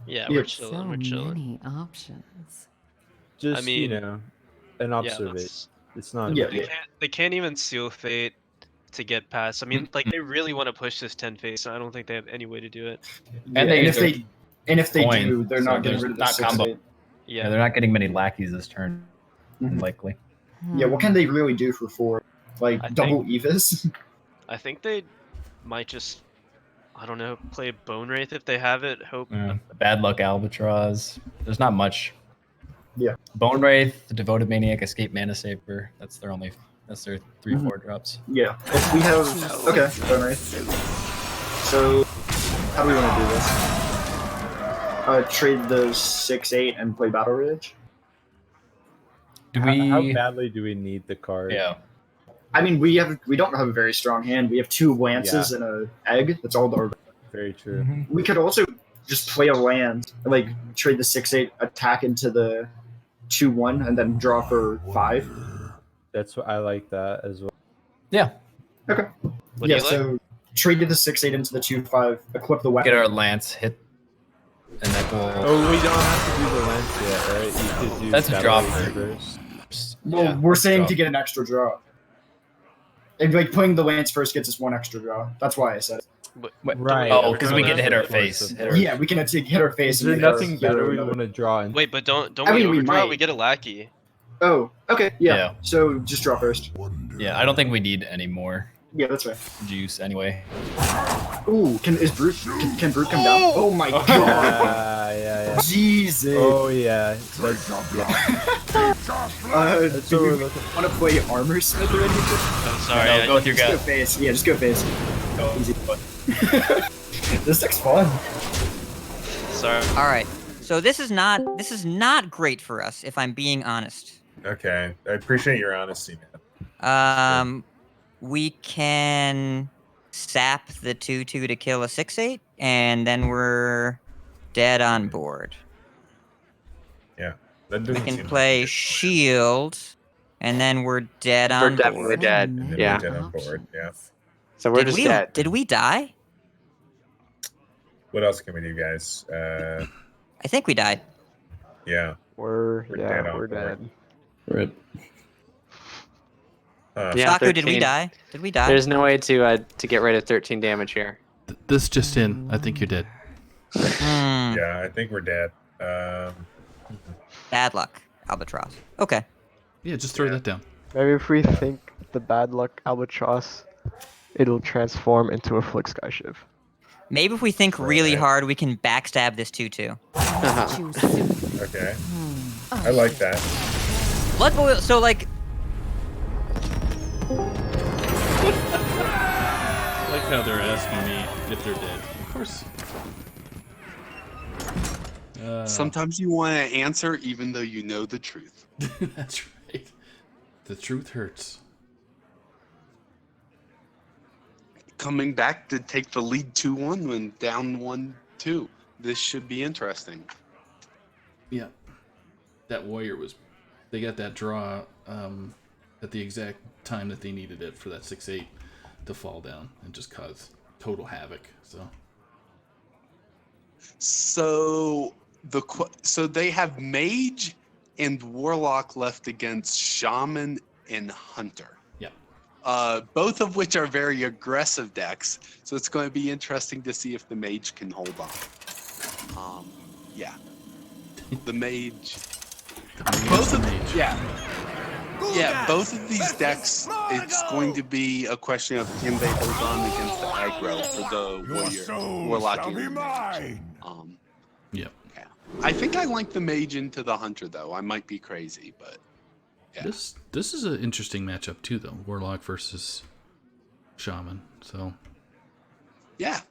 Yeah, Yeah. we're chilling. We're chilling. Many options. just mean, an Yeah, observation. It's not. Yeah. they can't even seal fate to get past. I mean, like they really want to push this 10 phase, so I don't think they have any way to do it. And they use if they coin, do, they're so not getting there's rid of the not 6/8. combo. Yeah, they're not getting many lackeys this turn, likely. Yeah, what can they really do for 4? Like I double Evis? I think they might just, I don't know, play Bone Wraith if they have it. Hope. Bad luck Albatross. There's not much. Yeah. Bone Wraith, the Devoted Maniac, Escape Mana Saver. That's their 3/4 drops. Yeah. If we have okay, Bone Wraith. So how do we want to do this? Trade the 6/8 and play Battle Ridge? How badly do we need the card? Yeah. I mean, we don't have a very strong hand. We have 2 lances and an egg. That's all the. Very true. We could also just play a land, like trade the 6/8, attack into the 2/1, and then draw for 5. That's what I like that as well. Yeah. Okay. What do you so trade the 6/8 into the 2/5, equip the weapon. Get our lance hit, and that will. Oh, we don't have to do the lens yet, right? You could do That's a draw Battle for. Reavers. Well, we're saying to get an extra draw. And like putting the lance first gets us 1 extra draw. That's why I said it. Right. Oh, because we get to hit our face. Yeah, we can hit our face. Is there and make our nothing better hero we another. want to draw? Wait, but don't I we mean, we overdraw? might. We get a lackey. Oh, okay, yeah. Yeah. So just draw first. Yeah, I don't think we need any more Yeah, that's right. juice anyway. Ooh, can Brute come down? Oh my god! Yeah. Jesus! Oh yeah. That's do you want to play Armor Smith or anything? I'm sorry. No, go with your Just go gut. face. Yeah, just go face. Go. Easy. This looks fun. Sorry. All right. So this is not great for us, if I'm being honest. Okay, I appreciate your honesty, man. We can sap the 2/2 to kill a 6/8, and then we're dead on board. Yeah, that We doesn't can seem play like shield, and then we're dead We're on definitely board. dead. and then Yeah. we're dead on board. Yeah. So we're just dead. Did we die? What else can we do, guys? I think we died. Yeah. We're dead on we're board. dead. Rip. Yeah, Saku, did we 13. die? Did we die? There's no way to get rid of 13 damage here. This just in. I think you're dead. Yeah, I think we're dead. Bad luck, Albatross. Okay. Yeah, just throw that down. Maybe if we think the bad luck Albatross, it'll transform into a Flick Sky Shiv. Maybe if we think really hard, we can backstab this 2/2. Okay. I like that. Blood Boil. So like. I like how they're asking me if they're dead. Of course. Sometimes you want to answer even though you know the truth. That's right. The truth hurts. Coming back to take the lead 2-1 when down 1-2. This should be interesting. Yeah. That warrior was... They got that draw at the exact time that they needed it for that 6/8 to fall down and just cause total havoc. So they have Mage and Warlock left against Shaman and Hunter. Yeah. Both of which are very aggressive decks. So it's going to be interesting to see if the Mage can hold on. Yeah. The Mage. Both of both of these decks, it's going to be a question of can they hold on against the aggro for the Warlock and the Mage. Yeah. I think I like the Mage into the Hunter though. I might be crazy, but yeah. This is an interesting matchup too, though. Warlock versus Shaman. So yeah,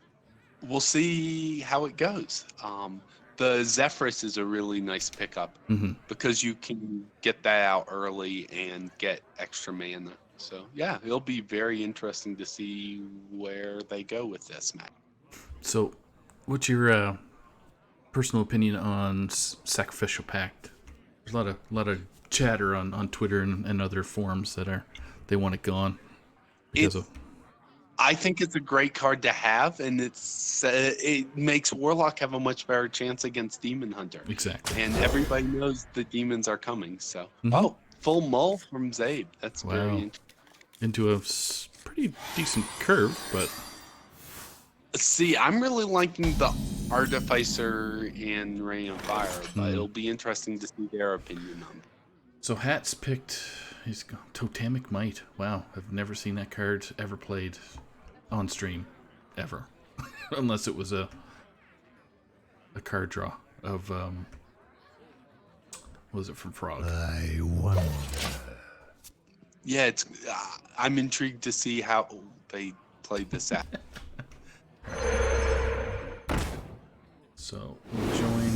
we'll see how it goes. The Zephyrus is a really nice pickup because you can get that out early and get extra mana. So yeah, it'll be very interesting to see where they go with this match. So, what's your personal opinion on Sacrificial Pact? There's a lot of chatter on Twitter and other forums that they want it gone because of. I think it's a great card to have, and it makes Warlock have a much better chance against Demon Hunter. Exactly. And everybody knows the demons are coming. So, oh, full mull from Zaib. That's very interesting. Into a pretty decent curve, but. See, I'm really liking the Artificer and Rain of Fire, but it'll be interesting to see their opinion on it. So Hat's picked. He's got Totemic Might. Wow, I've never seen that card ever played on stream, ever, unless it was a card draw of what was it from Frog? I wonder. Yeah, it's. I'm intrigued to see how they played this out. So we'll join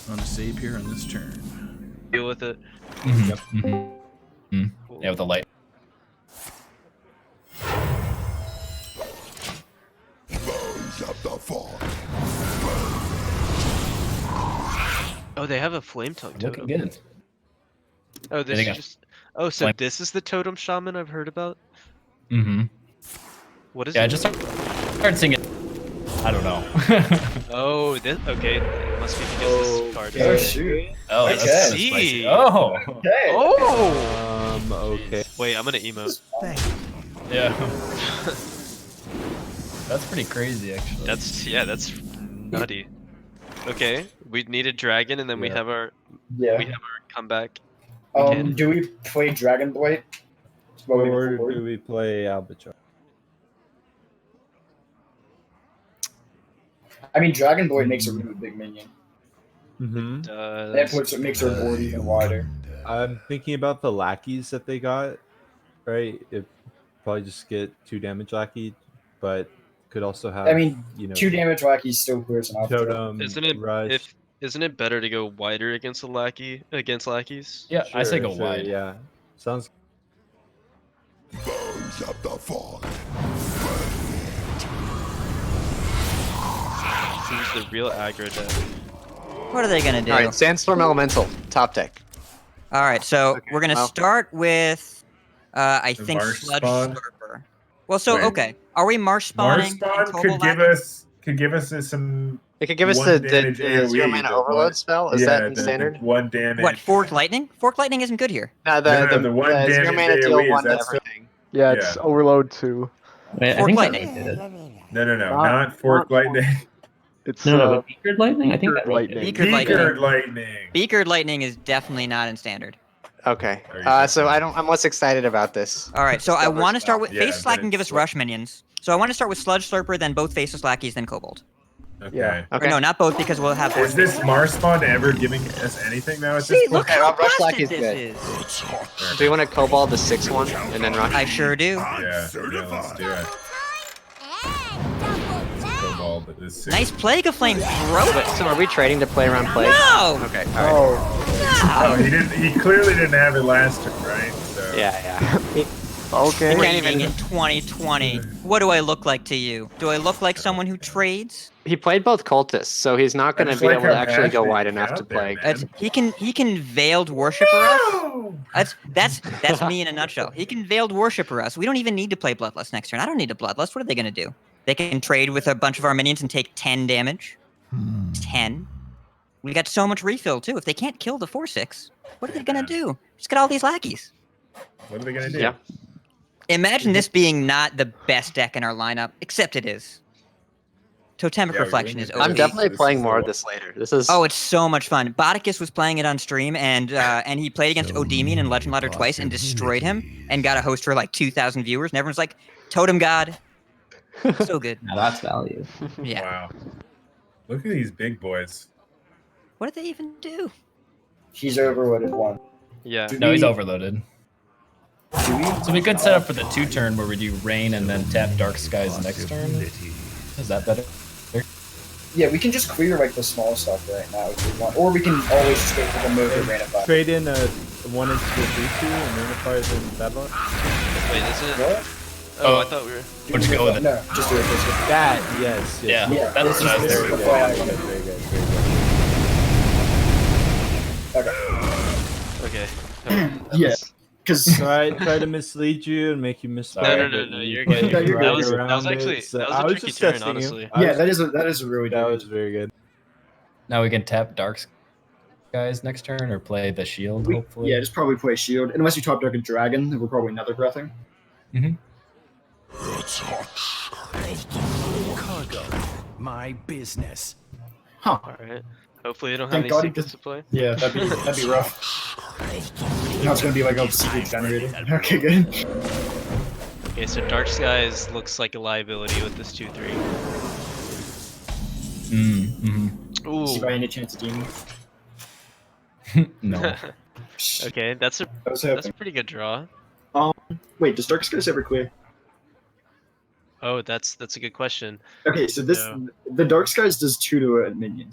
HonestZaib here on this turn. Deal with it. Yep. Yeah, with the light. Oh, they have a flame tongue totem. Looking good. Oh, this is just. Oh, so this is the totem shaman I've heard about. What is it? Yeah, I just started seeing it. I don't know. Oh, this okay. It must be because this card is. Oh shoot. Oh, Okay. that's See. spicy. Oh. Okay. Oh. Okay. Wait, I'm gonna emote. Yeah. That's pretty crazy, actually. That's nutty. Okay, we need a dragon, and then we have our comeback. Do we play Dragon Blight? Or do we play Albatross? I mean, Dragon Blight makes a really big minion. Mm-hmm. Makes her board even wider. I'm thinking about the lackeys that they got, right? It probably just get 2 damage lackey, but could also have. I mean, you know, 2 damage lackey still clears enough. Totem. Isn't it better to go wider against lackeys? Yeah, I say go sure, wide. Yeah, sounds. Bones of the Fallen. Seems the real aggro deck. What are they gonna do? All right, Sandstorm Elemental, top deck. All right, so we're gonna start with, I think Marsh Sludge Spawn? Slurper. Well, so Wait. okay, are we Marsh spawning? Marsh Spawn could give us some. It could give us the 0 mana overload spell. Is that in standard? 1 damage. What, Forked Lightning? Forked Lightning isn't good here. No, the 1 damage 0 mana deal AoE, 1 to that's everything. Yeah, it's overload 2. Wait, I Forked think Lightning. No, not Forked Lightning. It's No, but Beakered Lightning? I think Beakered that Lightning. Beakered Lightning. Beakered Lightning is definitely not in standard. Okay. So I'm less excited about this. All right, so I want to start with Yeah, Faceless but Lackey can give us it's rush minions. So I want to start with Sludge Slurper, then both Faceless Lackeys, then Kobold. Okay. Yeah. Or no, not both because we'll have. Is this Marsh Spawn ever giving us anything now at See, this point? look how Rush busted Lackey's this good. is. Do you want to Cobalt the 6/1 and then rush? I sure do. Yeah, let's do it. Cobalt at this Nice Plague of Flame throw. So are we trading to play around Plague? No! Okay, all right. Oh, he clearly didn't have it last turn, right? So. Yeah. Okay. Trading in 2020. What do I look like to you? Do I look like someone who trades? He played both cultists, so he's not going to just be like able to how actually go Ash wide didn't enough out to there, play. man. He can veiled worshiper us. That's me in a nutshell. He can veiled worshiper us. We don't even need to play Bloodlust next turn. I don't need to Bloodlust. What are they gonna do? They can trade with a bunch of our minions and take 10 damage. 10. We got so much refill too. If they can't kill the 4/6, what are they gonna do? Just get all these lackeys. What are they gonna do? Yeah. Imagine this being not the best deck in our lineup, except it is. Totemic Yeah, Reflection is OP. I'm definitely This playing is more the of this later. This is. Oh, it's so much fun. Bodicus was playing it on stream, and he played against Odemian and Legend Ladder twice and destroyed him, and got a host for like 2,000 viewers, and everyone's like, Totem God. So good. Now that's value. Yeah. Wow. Look at these big boys. What did they even do? He's overloaded 1. Yeah. No, he's overloaded. So we could set up for the 2-turn where we do Rain and then tap Dark Skies next turn. Is that better? Yeah, we can just clear like the small stuff right now if we want, or we can always just wait for the move and Rainify. Trade in a 1 into a 3/2 and Rainify in Bad Luck. Wait, isn't it? What? Oh, I thought we were. We'll just go with it. No, just do it this way. That, yes. Yeah, Yeah, that's what I was this is doing. the play I wanted. Very good. Okay. Okay. Yeah, because try to mislead you and make you misplay. No, but no, you you're played good. You're right good. That around was actually it, so that was I a was tricky just turn, testing you. honestly. I yeah, was- that is really that good. was very good. Now we can tap Dark Skies next turn or play the shield, hopefully. Yeah, just probably play shield. Unless you top deck a dragon, then we're probably another breathing. My business. Huh. Alright. Hopefully you don't have Thank any God he secrets does- to play. Yeah, that'd be rough. Now it's gonna be like a secret generated. Okay, good. Okay, so Dark Skies looks like a liability with this 2/3. See by Ooh. any chance a demon. No. Okay, that's a That was happening. that's a pretty good draw. Wait, does Dark Skies ever clear? Oh, that's a good question. Okay, so this No. the Dark Skies does 2 to a minion.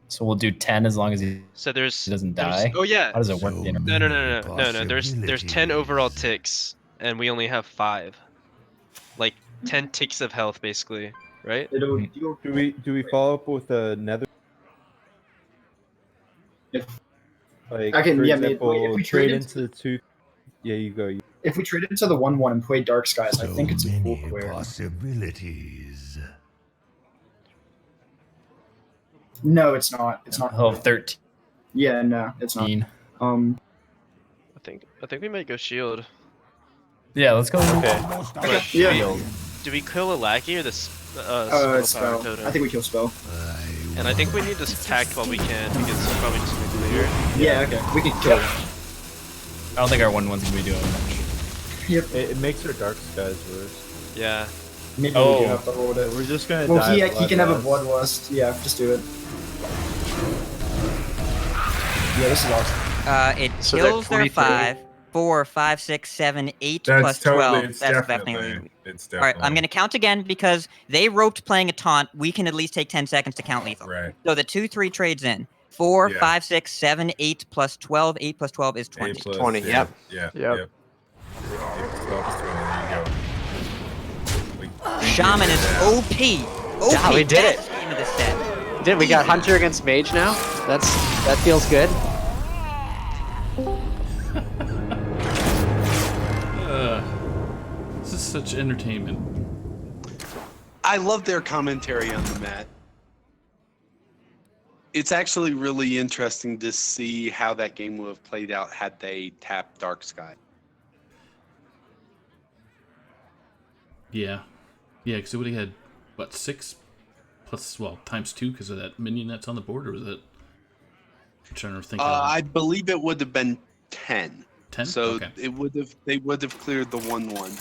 So we'll do 10 as long as he So there's doesn't there's- die. Oh yeah. How does it work? No. There's 10 overall ticks, and we only have 5. Like 10 ticks of health, basically, right? It'll Do we follow up with a nether? If- Like, I can- for yeah, example, maybe if we trade trade into the 2. Yeah, you go. If we trade into the 1/1 and play Dark Skies, I think it's a full Many clear. possibilities. No, it's not. It's not. Oh, 13. Yeah, no, it's not. I think we might go shield. Yeah, let's go. Okay. Okay, yeah. Shield. Do we kill a lackey or the spell power Spell. totem? I think we kill spell. And I think we need to pact while we can because it's probably just gonna clear. Yeah, okay. We can kill it. I don't think our 1/1's gonna be doing much. Yep. It makes our Dark Skies worse. Yeah. Maybe we do have to hold it. We're just gonna. Well, die he can have a bloodlust. bloodlust. Yeah, just do it. Yeah, this is awesome. It So they're kills their 23. 5, 4, 5, 6, 7, 8 That's plus totally. 12. It's That's definitely. definitely. It's All right, definitely. I'm going to count again because they roped playing a taunt. We can at least take 10 seconds to count lethal. Right. So the 2/3 trades in. 4, Yeah. 5, 6, 7, 8 plus 12. 8 plus 12 is 20. 20, Yeah. yep. Yeah. Yep. 8 plus 12 is 20. There you go. Shaman is OP. OP. Yeah, we did best it. game of the set. Did we got Hunter against Mage now? That feels good. This is such entertainment. I love their commentary on the mat. It's actually really interesting to see how that game would have played out had they tapped Dark Sky. Yeah, because it would have had what 6 plus times 2 because of that minion that's on the board, or was it? I'm trying to think. I believe it would have been 10. 10. So Okay. they would have cleared the 1/1.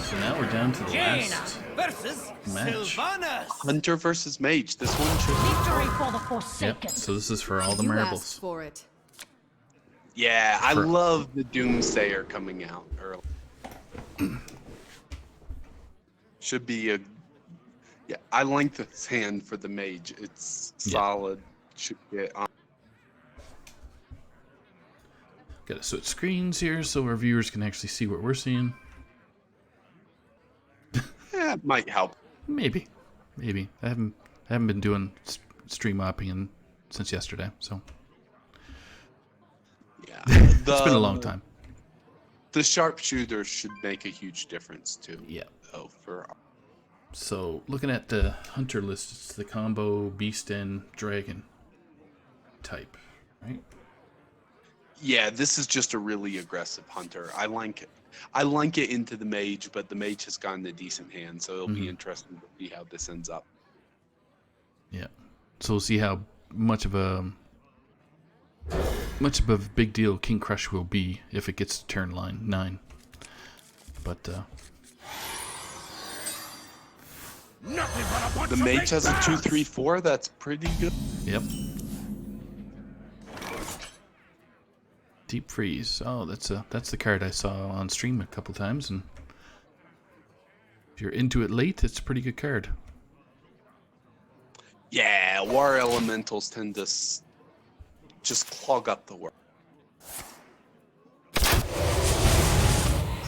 So now we're down to the last match. Hunter versus Mage. This one should. Victory for the Forsaken. Yep. So this is for all the You asked marbles. for it. Yeah, I For- love the Doomsayer coming out early. Should be a. Yeah, I like this hand for the Mage. It's solid. Should get on. Got to switch screens here so our viewers can actually see what we're seeing. Yeah, it might help. Maybe. I haven't been doing stream hopping since yesterday, so Yeah, it's been a long time. The sharpshooter should make a huge difference too. Yeah. Oh, for. So looking at the hunter list, it's the combo beast and dragon type, right? Yeah, this is just a really aggressive hunter. I like it into the mage, but the mage has gotten a decent hand, so it'll be interesting to see how this ends up. Yeah. So we'll see how much of a big deal King Crush will be if it gets to turn line 9. But the mage has a 2/3/4. That's pretty good. yep. Deep freeze. Oh, that's the card I saw on stream a couple times, and if you're into it late, it's a pretty good card. Yeah, war elementals tend to just clog up the world.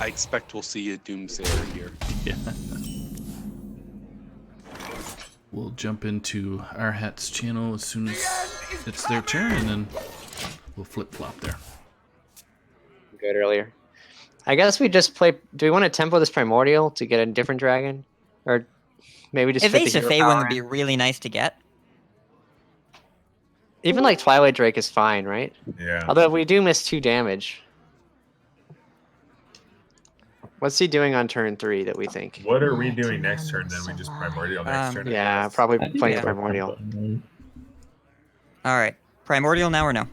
I expect we'll see a Doomsayer here. Yeah. we'll jump into our hat's channel as soon as it's their turn, and then we'll flip-flop there. Good earlier. I guess we just play. Do we want to tempo this Primordial to get a different dragon, or maybe just fit the Evasive hero Fey one power would be in? really nice to get. Even like Twilight Drake is fine, right? Yeah. Although we do miss 2 damage. What's he doing on turn 3 that we think? What are we doing next turn? Then we just Primordial next turn. I Yeah, guess. probably I think playing it's Primordial. All right, Primordial now or no?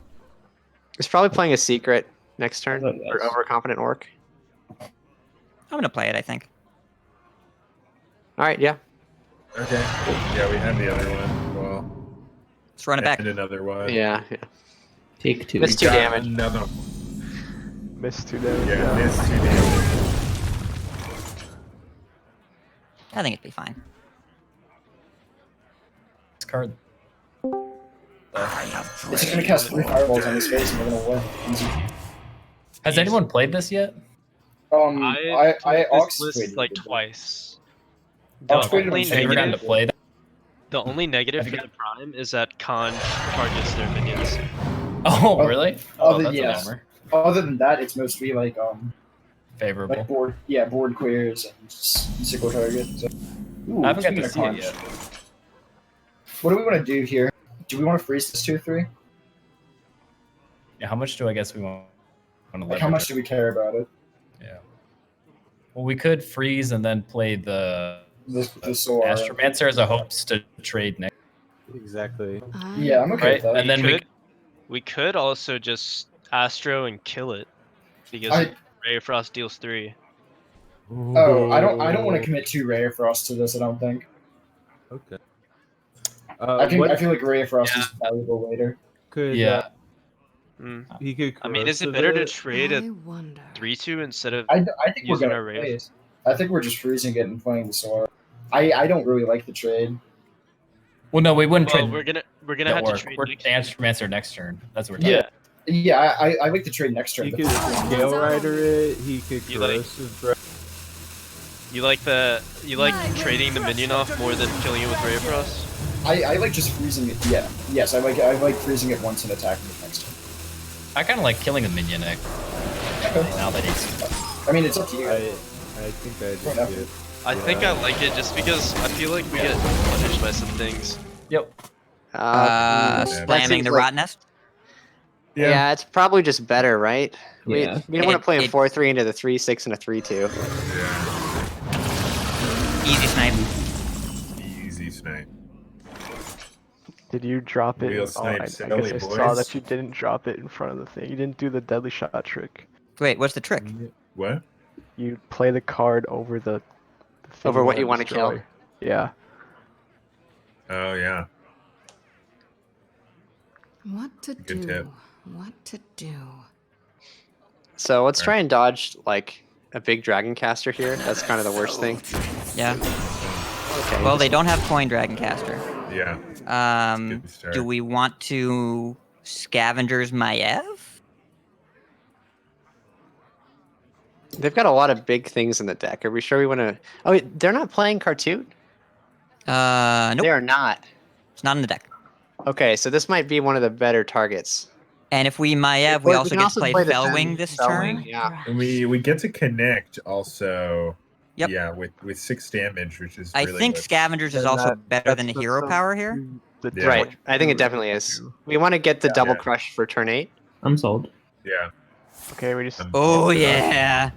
He's probably playing a secret next turn thought for yes. Overconfident Orc. I'm gonna play it, I think. All right, yeah. Okay. Yeah, we have the other one. Well, Let's run it back. and another one. Yeah. Take 2. Missed 2 Got damage. Another. Missed 2 damage. Yeah, missed 2 damage. I think it'd be fine. This card. It's just gonna cast 3 fireballs on his face and we're gonna win. Easy. Has anyone played this yet? I played Ox this list traded like with them. twice. Ox The traded only with Have you ever gotten to negative, play that? the only negative for the Prime is that Khan targets their minions. Oh, really? Oh, that's yes. a bummer. Other than that, it's mostly like Favorable. board queers and single target. So. Ooh, I haven't got speaking to of see it Conch, yet. what do we want to do here? Do we want to freeze this 2/3? Yeah, how much do I guess we want to Like, how much do we care about it? Yeah. Well, we could freeze and then play the The Soar. Astromancer as a hopes to trade next. Exactly. Yeah, I'm okay Right? with that. And then we could also just Astro and kill it because Ray of Frost deals 3. Oh, I don't want to commit 2 Ray of Frost to this. I don't think. Okay. I feel like Ray of Frost is valuable later. Could Yeah. he could? I mean, is it corrosive better to it? trade a 3/2 instead of I think we're using gonna our Ray? freeze. I think we're just freezing it and playing the Soar. I don't really like the trade. Well, no, we wouldn't Well, trade. we're gonna have to Orc. trade We're next Astromancer next turn. That's what we're talking Yeah, I like the trade next turn. He The could first one. Gale Rider it. He could You like- corrosive breath. You like trading the minion off more than killing it with Ray of Frost? I like just freezing it. Yeah. Yes, I like freezing it once and attacking it next turn. I kind of like killing a minion now that he's. I mean, it's up to you. I think I Whatever. did. I think I like it just because I feel like we get punished by some things. Yep. Spamming the rot nest. Yeah, it's probably just better, right? Yeah. We don't want to play him 4/3 into the 3/6 and a 3/2. Easy snipe. Easy snipe. Did you drop it? Real I snipe guess I Sally, saw boys. that you didn't drop it in front of the thing. You didn't do the deadly shot trick. Wait, what's the trick? What? You play the card over the thing Over what you wanna want to kill. destroy. Yeah. Oh yeah. What to Good do? tip. What to do? So let's try and dodge like a big dragon caster here. That's kind of the worst thing. Yeah. Okay. Well, they don't have coin dragon caster. Yeah. Good start. Do we want to Scavengers Maiev? They've got a lot of big things in the deck. Are we sure we want to? Oh, wait, they're not playing Cartoon? Nope. They are not. It's not in the deck. Okay, so this might be one of the better targets. And if we Maiev, we Well, also can get to play the Fellwing this turn. Yeah. And we get to connect also. Yep. Yeah, with 6 damage, which is I really think what- Scavengers is And also better that's than a the hero sum- power here. Yeah. Right. I think it definitely is. We want to get the double crush for turn 8. I'm sold. Yeah. Okay, we just. Oh yeah.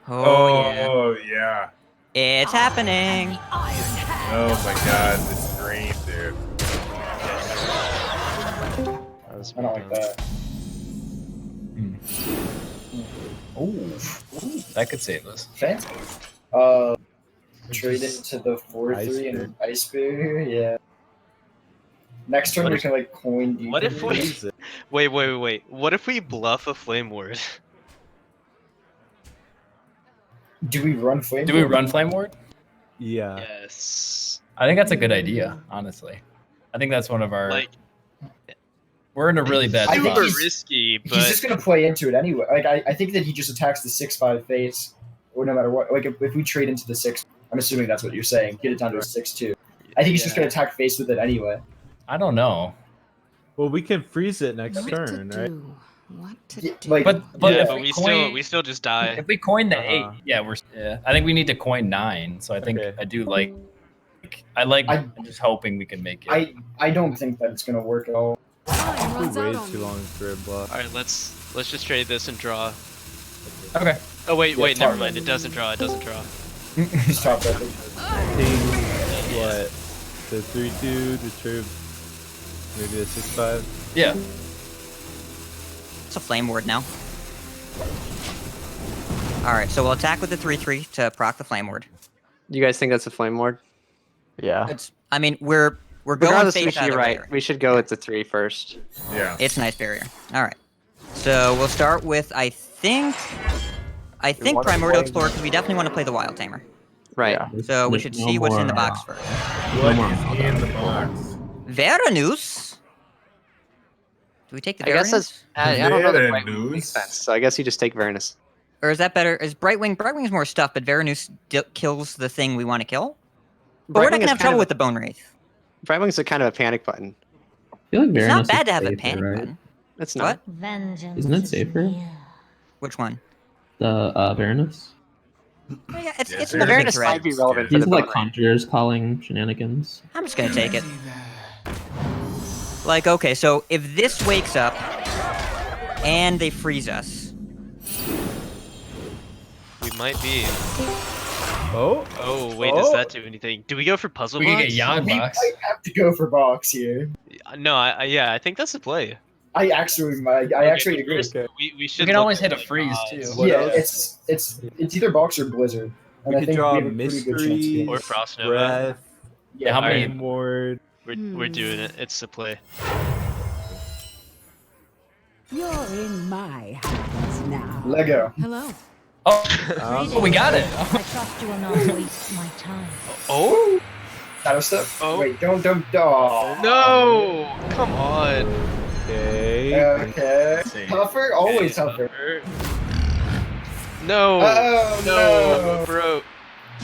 Oh yeah. yeah. It's happening. Oh my god, this dream, dude. I don't like that. Oh, that could save us. Fancy. Trade into the 4/3 and Ice Spear. Yeah. Next turn What we if- can like coin. What if we wait? What if we bluff a Flame Ward? Do we run Flame? Do we run Flame Ward? Yeah. Yes. I think that's a good idea, honestly. I think that's one of our. Like, we're in a really bad I think spot. he's- risky, but He's just gonna play into it anyway. Like I think that he just attacks the 6/5 face, or no matter what. Like if we trade into the 6, I'm assuming that's what you're saying. Get it down to a 6/2. I think he's just gonna attack face with it anyway. I don't know. Well, we can freeze it next What turn, to right? do? What to Yeah, do? like- But Yeah, if but we still just die. if we coin the Uh-huh. 8, yeah, we're I think we need to coin 9. So I think Okay. I do like. I'm just hoping we can make it. I don't think that it's gonna work at all. Time We runs out waited on too me. long for a block. All right, let's just trade this and draw. Okay. Oh wait, Yeah, wait, never top. mind. It doesn't draw. It doesn't draw. Just top that. What? The 3/2, the trip, maybe a 6/5. Yeah. It's a flame ward now. All right, so we'll attack with the 3/3 to proc the flame ward. You guys think that's a flame ward? Yeah. I mean, we're going Regardless, face you're either right. way. We should go with the 3 first. Yeah. It's nice barrier. All right. So we'll start with I think wanna Primordial play- Explorer because we definitely want to play the Wild Tamer. Right. Yeah. So we There's should no see what's in the more, box first. What more is in the box? Veranus. Do we take the I guess Veranus? that's. I don't know that Brightwing Veranus. makes sense. So I guess you just take Varanus. Or is that better? Is Brightwing? Brightwing's more stuff, but Veranus kills the thing we want to kill. But we're not Brightwing gonna is have kind trouble of with the Bone Wraith. Brightwing's a kind of a panic button. I feel like It's not Varanus bad is to have a safer, panic right? button. It's What? not. Vengeance. Isn't it safer? Which one? The Varanus. Oh, yeah, it's Yeah, it's Veranus Varanus It red. might be relevant for These the are like bone rate. conjurers calling shenanigans. I'm just gonna take it. Like, okay, so if this wakes up and they freeze us, We might be. Oh, Oh wait, does that do anything? Do we go for puzzle We can box? get Yogg We box. might have to go for box here. No, yeah, I think that's the play. I actually Okay, agree. first, Okay. we should. We can look always at, hit a like, freeze odds. too. What Yeah, else? it's either box or blizzard. And we I could think draw we have a pretty good chance to mystery, get Or it. Frost Nova. breath, Yeah, how many? flame ward. We're doing it. It's the play. You're in my hands now. Lego. Hello. Oh, we got it. I trust you will not waste my time. Oh Shadow step. Oh. Wait, don't. Oh. no! Come on. Okay. Okay. see. Tougher, always tougher. No. Oh no. bro.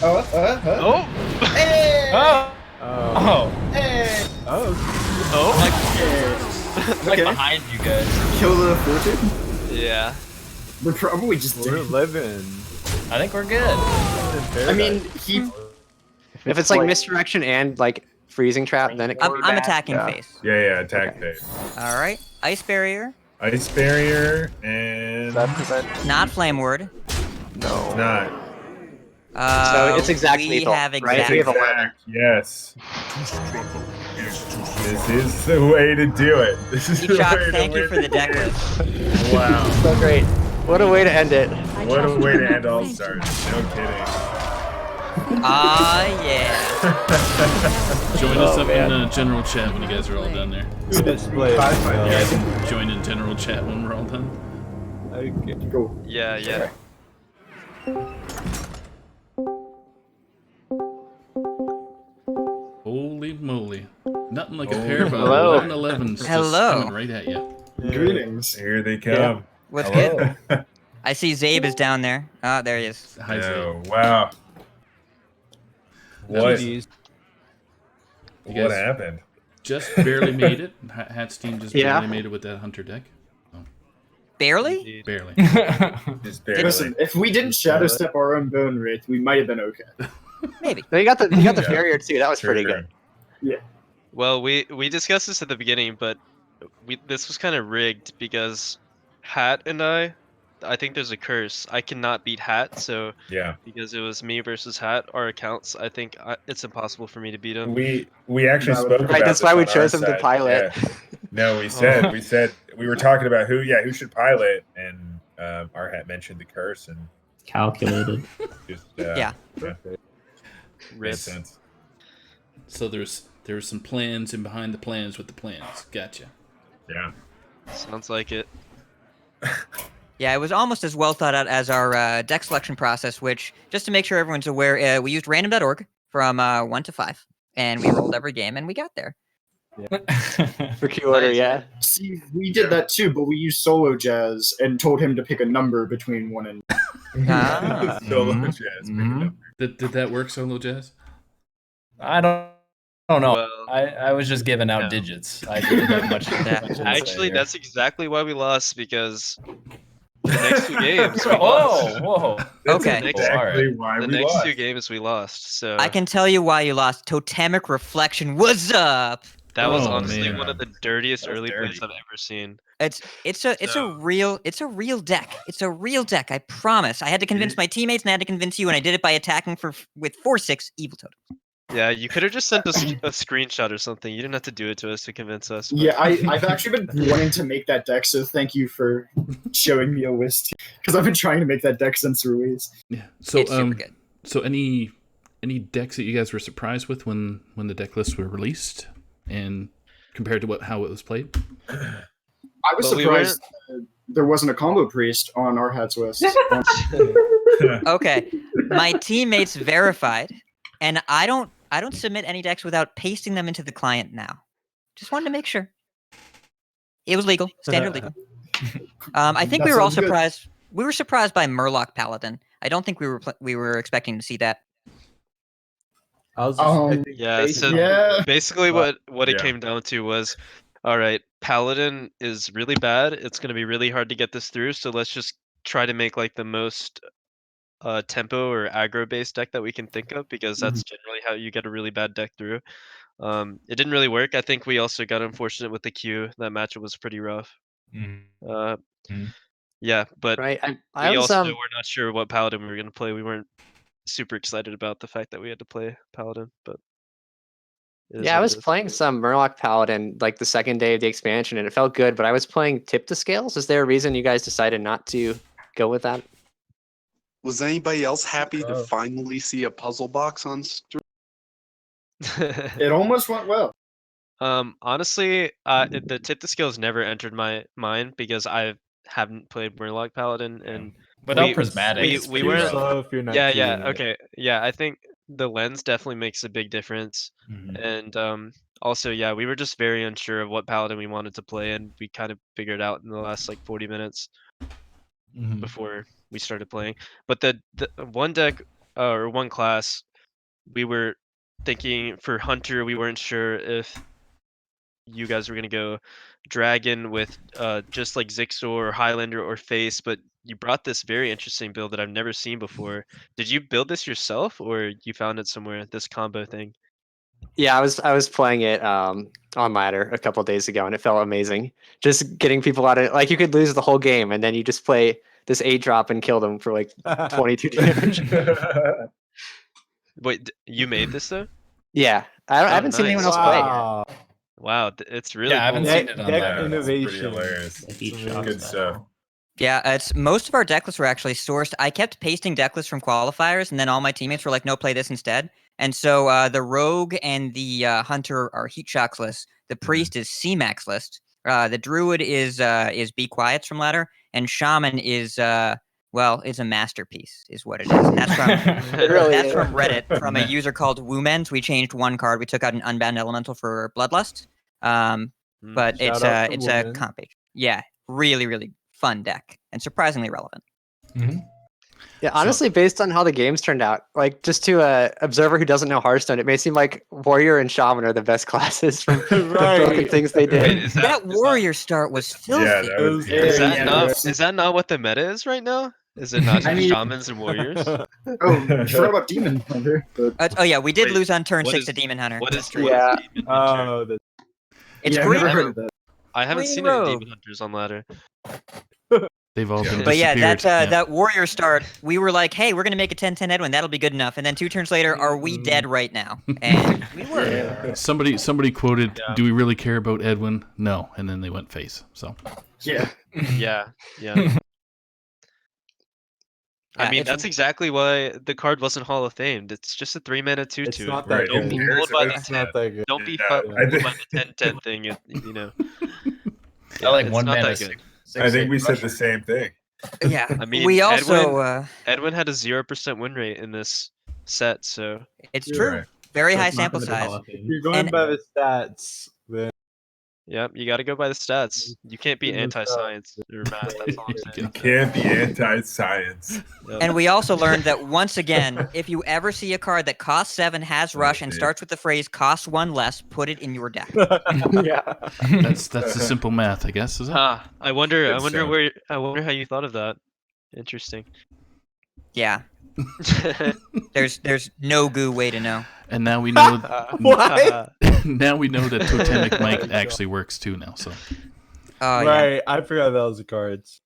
Oh. Oh. Hey. Oh. Oh. Oh. Hey. Oh. Oh. Like Okay. behind you guys. Kill the fortune. Yeah. We're probably just We're dead. living. I think we're good. I mean, he. If it's like misdirection and like freezing trap, then it can be I'm bad. attacking Yeah. face. Yeah, attack phase. All right, Ice Barrier, Ice barrier and Does that prevent? not Flame Ward. No. not. So it's exact we lethal, have right? exact. We have a Exact, yes. This is the way to do it. This is the Shock, way to thank you win for the deck list. Wow. So great. What a way to end it. What a way to end Allstars. No kidding. Ah, yeah. Join us up in general chat when you guys are all done there. Let's play. You guys can join in general chat when we're all done. Okay. Cool. Yeah. Holy moly. Nothing like a pair of Hello. 11-11s just Hello. coming right at you. Greetings. Here they come. What's Hello. good? I see Zaib is down there. Ah, there he is. Hi, Zaib. Oh, wow. What? GG's. You What guys- happened? Just barely made it. Hat's team just Yeah. barely made it with that Hunter deck. Barely? Barely. Just barely. Listen, if we didn't shadow step our own bone wraith, we might have been okay. Maybe. No, you got the Yeah. barrier too. That was Sure, pretty sure. good. Well, we discussed this at the beginning, but this was kind of rigged because Hat and I think there's a curse. I cannot beat Hat, so Yeah. because it was me versus Hat, our accounts, I think it's impossible for me to beat him. We actually No, spoke right, about that's this why we on our chose him to side. pilot. Yeah. No, we said we were talking about who should pilot, and our hat mentioned the curse, and Calculated. just Yeah. makes Rip. sense. So there were some plans in behind the plans with the plans. Gotcha. Yeah. Sounds like it. Yeah, it was almost as well thought out as our deck selection process, which, just to make sure everyone's aware, we used random.org from 1 to 5, and we rolled every game, and we got there. For Q order, Nice. yeah. See, we did that too, but we used solo jazz and told him to pick a number between 1 and. Ah. Solo Mhm. jazz. Mhm. Did that work, Solo Jazz? I don't Oh no, Well, I was just giving out no. digits. I didn't have much. Actually, that's exactly why we lost, because the next 2 games we Oh, lost. whoa. That's Okay. exactly why The we next lost. 2 games we lost. So I can tell you why you lost. Totemic Reflection. What's up? that was Oh, honestly man. one of the dirtiest That was early plays dirty. I've ever seen. It's a So- real deck. It's a real deck. I promise. I had to convince my teammates and I had to convince you, and I did it by attacking with 4/6 evil totem. Yeah, you could have just sent us a screenshot or something. You didn't have to do it to us to convince us. but- Yeah, I've actually been wanting to make that deck, so thank you for showing me a list. Because I've been trying to make that deck since release. Yeah. So It's super good. So any decks that you guys were surprised with when the deck lists were released, and compared to how it was played? I was But we surprised there wasn't a combo priest on our hats list. Okay, my teammates verified, and I don't submit any decks without pasting them into the client now. Just wanted to make sure. It was legal, standard legal. I think That we were all sounds good. surprised. We were surprised by Murloc Paladin. I don't think we were expecting to see that. I was expecting Yeah, so yeah. basically what it Yeah. came down to was, all right, Paladin is really bad. It's going to be really hard to get this through, so let's just try to make like the most tempo or aggro based deck that we can think of, because that's generally how you get a really bad deck through. It didn't really work. I think we also got unfortunate with the Q. That matchup was pretty rough. Yeah, but Right. I we was also were not sure what Paladin we were going to play. We weren't super excited about the fact that we had to play Paladin, but it is yeah, I what was it is. playing some Murloc Paladin like the second day of the expansion, and it felt good. But I was playing tip to scales. Is there a reason you guys decided not to go with that? Was anybody else happy to finally see a puzzle box on stream? It almost went well. Honestly, the tip to skills never entered my mind because I haven't played Murloc Paladin, and Without prismatic, we too weren't. slow if you're not Yeah, queuing it. okay, yeah. I think the lens definitely makes a big difference, and also, yeah, we were just very unsure of what Paladin we wanted to play, and we kind of figured out in the last like 40 minutes before we started playing. But the one deck or one class, we were thinking for Hunter, we weren't sure if you guys were gonna go Dragon with just like Zixor or Highlander or Face, but you brought this very interesting build that I've never seen before. Did you build this yourself, or you found it somewhere? This combo thing. Yeah, I was playing it on ladder a couple days ago, and it felt amazing. Just getting people out of like you could lose the whole game, and then you just play this 8-drop and kill them for like 22 damage. Wait, you made this though? Yeah, I haven't seen anyone else play it. Wow. Wow, it's really. Yeah, I haven't cool. seen it on Deck ladder. innovation. Hilarious. Each Good stuff. Yeah, it's most of our deck lists were actually sourced. I kept pasting deck lists from qualifiers, and then all my teammates were like, "No, play this instead." And so the Rogue and the Hunter are Heat Shocks lists. The Priest is C-Max list. The Druid is Be Quiets from ladder, and Shaman is it's a masterpiece, is what it is. And that's from that's from Reddit, from a user called Woomens. We changed one card. We took out an Unbound Elemental for Bloodlust. But Shout out to it's a Woomens. comp page. Yeah, really, really fun deck and surprisingly relevant. Yeah, honestly, based on how the games turned out, like just to an observer who doesn't know Hearthstone, it may seem like Warrior and Shaman are the best classes from the broken things they did. Wait, is That Warrior start was filthy. Yeah, that was Is Yeah, that yeah, not? that's- Is that not what the meta is right now? Is it not I just mean- shamans and warriors? Oh, I forgot about Demon Hunter. But Oh yeah, we did Wait, lose on turn what 6 is- to Demon Hunter. What is? That's true. What is Yeah. Demon Hunter? Oh, the It's yeah, I've green. never heard of that. I haven't Green seen any Rogue. Demon Hunters on ladder. They've all been But yeah, disappeared. that Warrior start, we were like, hey, we're gonna make a 10-10 Edwin, that'll be good enough. And then 2 turns later, are we dead right now? And we were. Yeah. Somebody quoted, "Do we really care about Edwin?" No, and then they went face. So Yeah. Yeah. Yeah, I mean, it's- that's exactly why the card wasn't Hall of Famed. It's just a 3-mana 2/2. It's not Right, that Don't be good. fooled by the It's 10. not that good. Don't be Yeah, fooled I by think- the 10-10 thing. You know. I like it's one not mana. that good. I think we said the same thing. Yeah. I mean, we also Edwin had a 0% win rate in this set, so it's You're true. right. Very So high it's not sample gonna be size. Hall of Fame. If you're going And- by the stats, then Yep, you got to go by the stats. You can't be anti-science or math. That's all I'm saying. You can't be anti-science. Yep. And we also learned that once again, if you ever see a card that costs 7, has rush, and starts with the phrase "costs 1 less," put it in your deck. Yeah. That's the simple math, I guess. Is it? I wonder Good stuff. I wonder how you thought of that. Interesting. Yeah. There's no goo way to know. And now we know. What? Now we know that Totemic Mike actually works too now. So. Oh Right, I forgot that was the cards.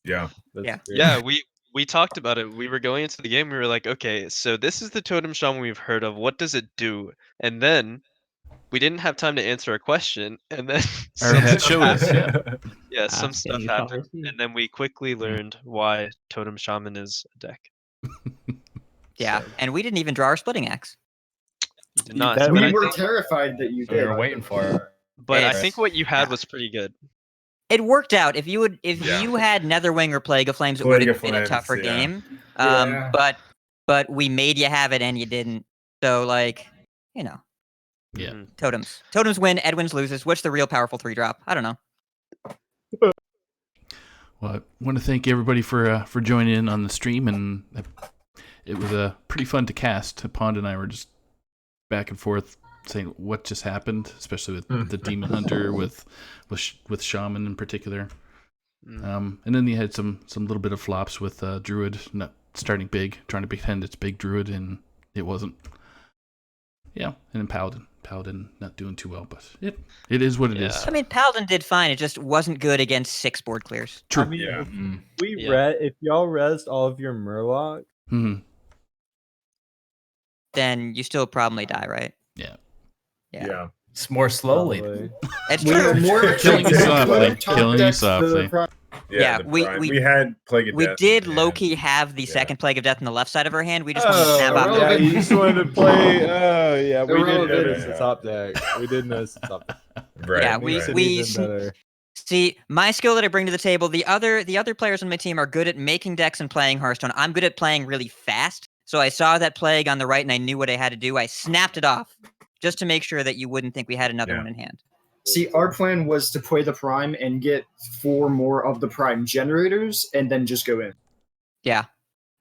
Yeah. That's Yeah. great. Yeah, we talked about it. We were going into the game. We were like, okay, so this is the Totem Shaman we've heard of. What does it do? And then we didn't have time to answer a question, and then Our head showed us. Yeah. yeah, some Ask stuff any happened, policy. and then we quickly learned why Totem Shaman is a deck. Yeah, So, and we didn't even draw our splitting axe. we did not. That- but We I were think, terrified that you We did. were waiting for it. but I It's- think what you had yeah. was pretty good. It worked out. If you Yeah. had Netherwing or Plague of Flames, it Plague would of have been a Flames, tougher yeah. game. Yeah. But we made you have it and you didn't. So like, you know, Yeah. Mhm. totems. Totems win, Edwin's loses. What's the real powerful 3-drop? I don't know. Well, I want to thank everybody for joining in on the stream, and it was pretty fun to cast. Pond and I were just back and forth saying what just happened, especially with the Demon Hunter, with Shaman in particular. And then you had some little bit of flops with Druid not starting big, trying to pretend it's big Druid, and it wasn't. Yeah, and then Paladin not doing too well, but it is what it is. I mean, Paladin did fine. It just wasn't good against 6 board clears. True. I mean, Yeah. if y'all rezzed all of your Murloc, Mhm. Then you still probably die, right? Yeah. Yeah. It's more slowly. probably. It's We were true. more Killing you softly. top Killing you decks, the softly. pro- Yeah, the we- prime. we- we had Plague of We Death did in low-key have the Yeah. second Plague of Death on the left side of our hand. We just wanted to snap out. yeah, you just wanted to play. Oh, yeah, we did Irrelevant. notice the top deck. We did notice the top deck. Right. Yeah, Makes it we even better. see my skill that I bring to the table. The other players on my team are good at making decks and playing Hearthstone. I'm good at playing really fast. So I saw that Plague on the right and I knew what I had to do. I snapped it off just to make sure that you wouldn't think we had another Yeah. one in hand. See, our plan was to play the Prime and get 4 more of the Prime generators and then just go in. Yeah.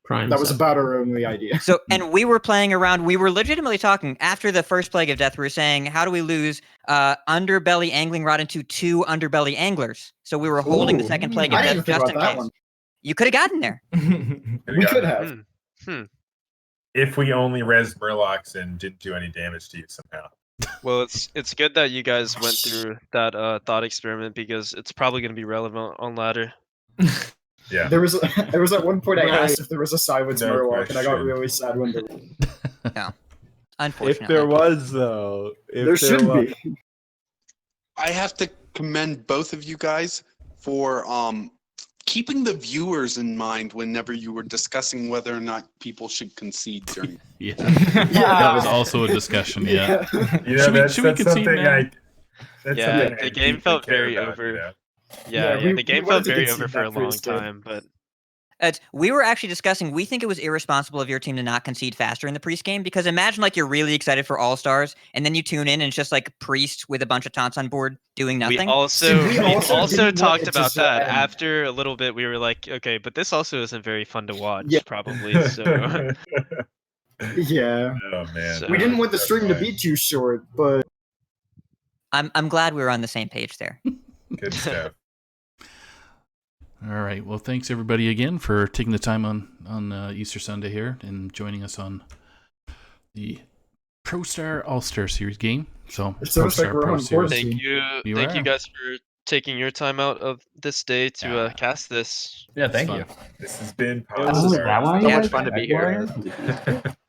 Prime That was set. about our only idea. So, and we were playing around. We were legitimately talking after the first Plague of Death. We were saying, how do we lose Underbelly Angling Rod into 2 Underbelly Anglers? So we were holding the Ooh. second Plague of I Death didn't think just in about that case. one. You could have gotten there. We could have. If we only res Murlocs and didn't do any damage to you somehow. Well, it's good that you guys went through that thought experiment because it's probably going to be relevant on ladder. Yeah. There was at one point I Right. asked if there was a Silence No Murloc, and I got question. really sad when there was. Unfortunately. If there was, though. If There should was. be. I have to commend both of you guys for keeping the viewers in mind whenever you were discussing whether or not people should concede during. Yeah. That was also a discussion. Yeah. You know, Should we- that's, should we that's concede something now? that's Yeah, something the I game deeply felt care very about, over. you know? Yeah, we the game wanted felt to very concede over for a that long first game. time, but We were actually discussing, we think it was irresponsible of your team to not concede faster in the Priest game, because imagine like you're really excited for All-Stars, and then you tune in and it's just like Priest with a bunch of taunts on board doing nothing. we also See, we also didn't want talked it to about that. end. After a little bit, we were like, okay, but this also isn't very fun to watch, Yeah. probably. So Yeah. Oh man. So- We didn't want the stream to be too short, but I'm glad we were on the same page there. Good stuff. All right. Well, thanks everybody again for taking the time on Easter Sunday here and joining us on the ProStar All-Star Series game. So, It looks like ProStar we're Pro on Series. course. thank you are. guys for taking your time out of this day to cast this. Yeah, thank Fun. you. This has been was Allstar. why So Yeah. much fun to be here.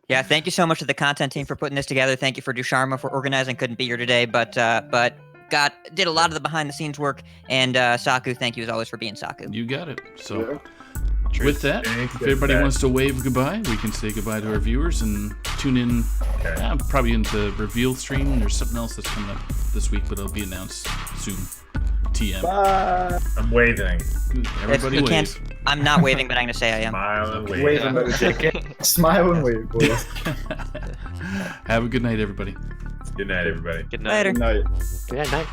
Yeah, thank you so much to the content team for putting this together. Thank you for Dusharma for organizing. Couldn't be here today, but did a lot of the behind the scenes work. And Saku, thank you as always for being Saku. You got it. So, yeah. with that, Thank if you, everybody Pat. wants to wave goodbye, we can say goodbye to our viewers and tune in. Okay. Probably into reveal stream. There's something else that's coming up this week, but it'll be announced soon. TM. Bye. I'm waving. Everybody You wave. can't- I'm not waving, but I'm going to say I am. Smile and wave. wave Yeah. emoji. Smile and wave, boys. Have a good night, everybody. Good night, everybody. Good night. Later. Good night. Yeah, night.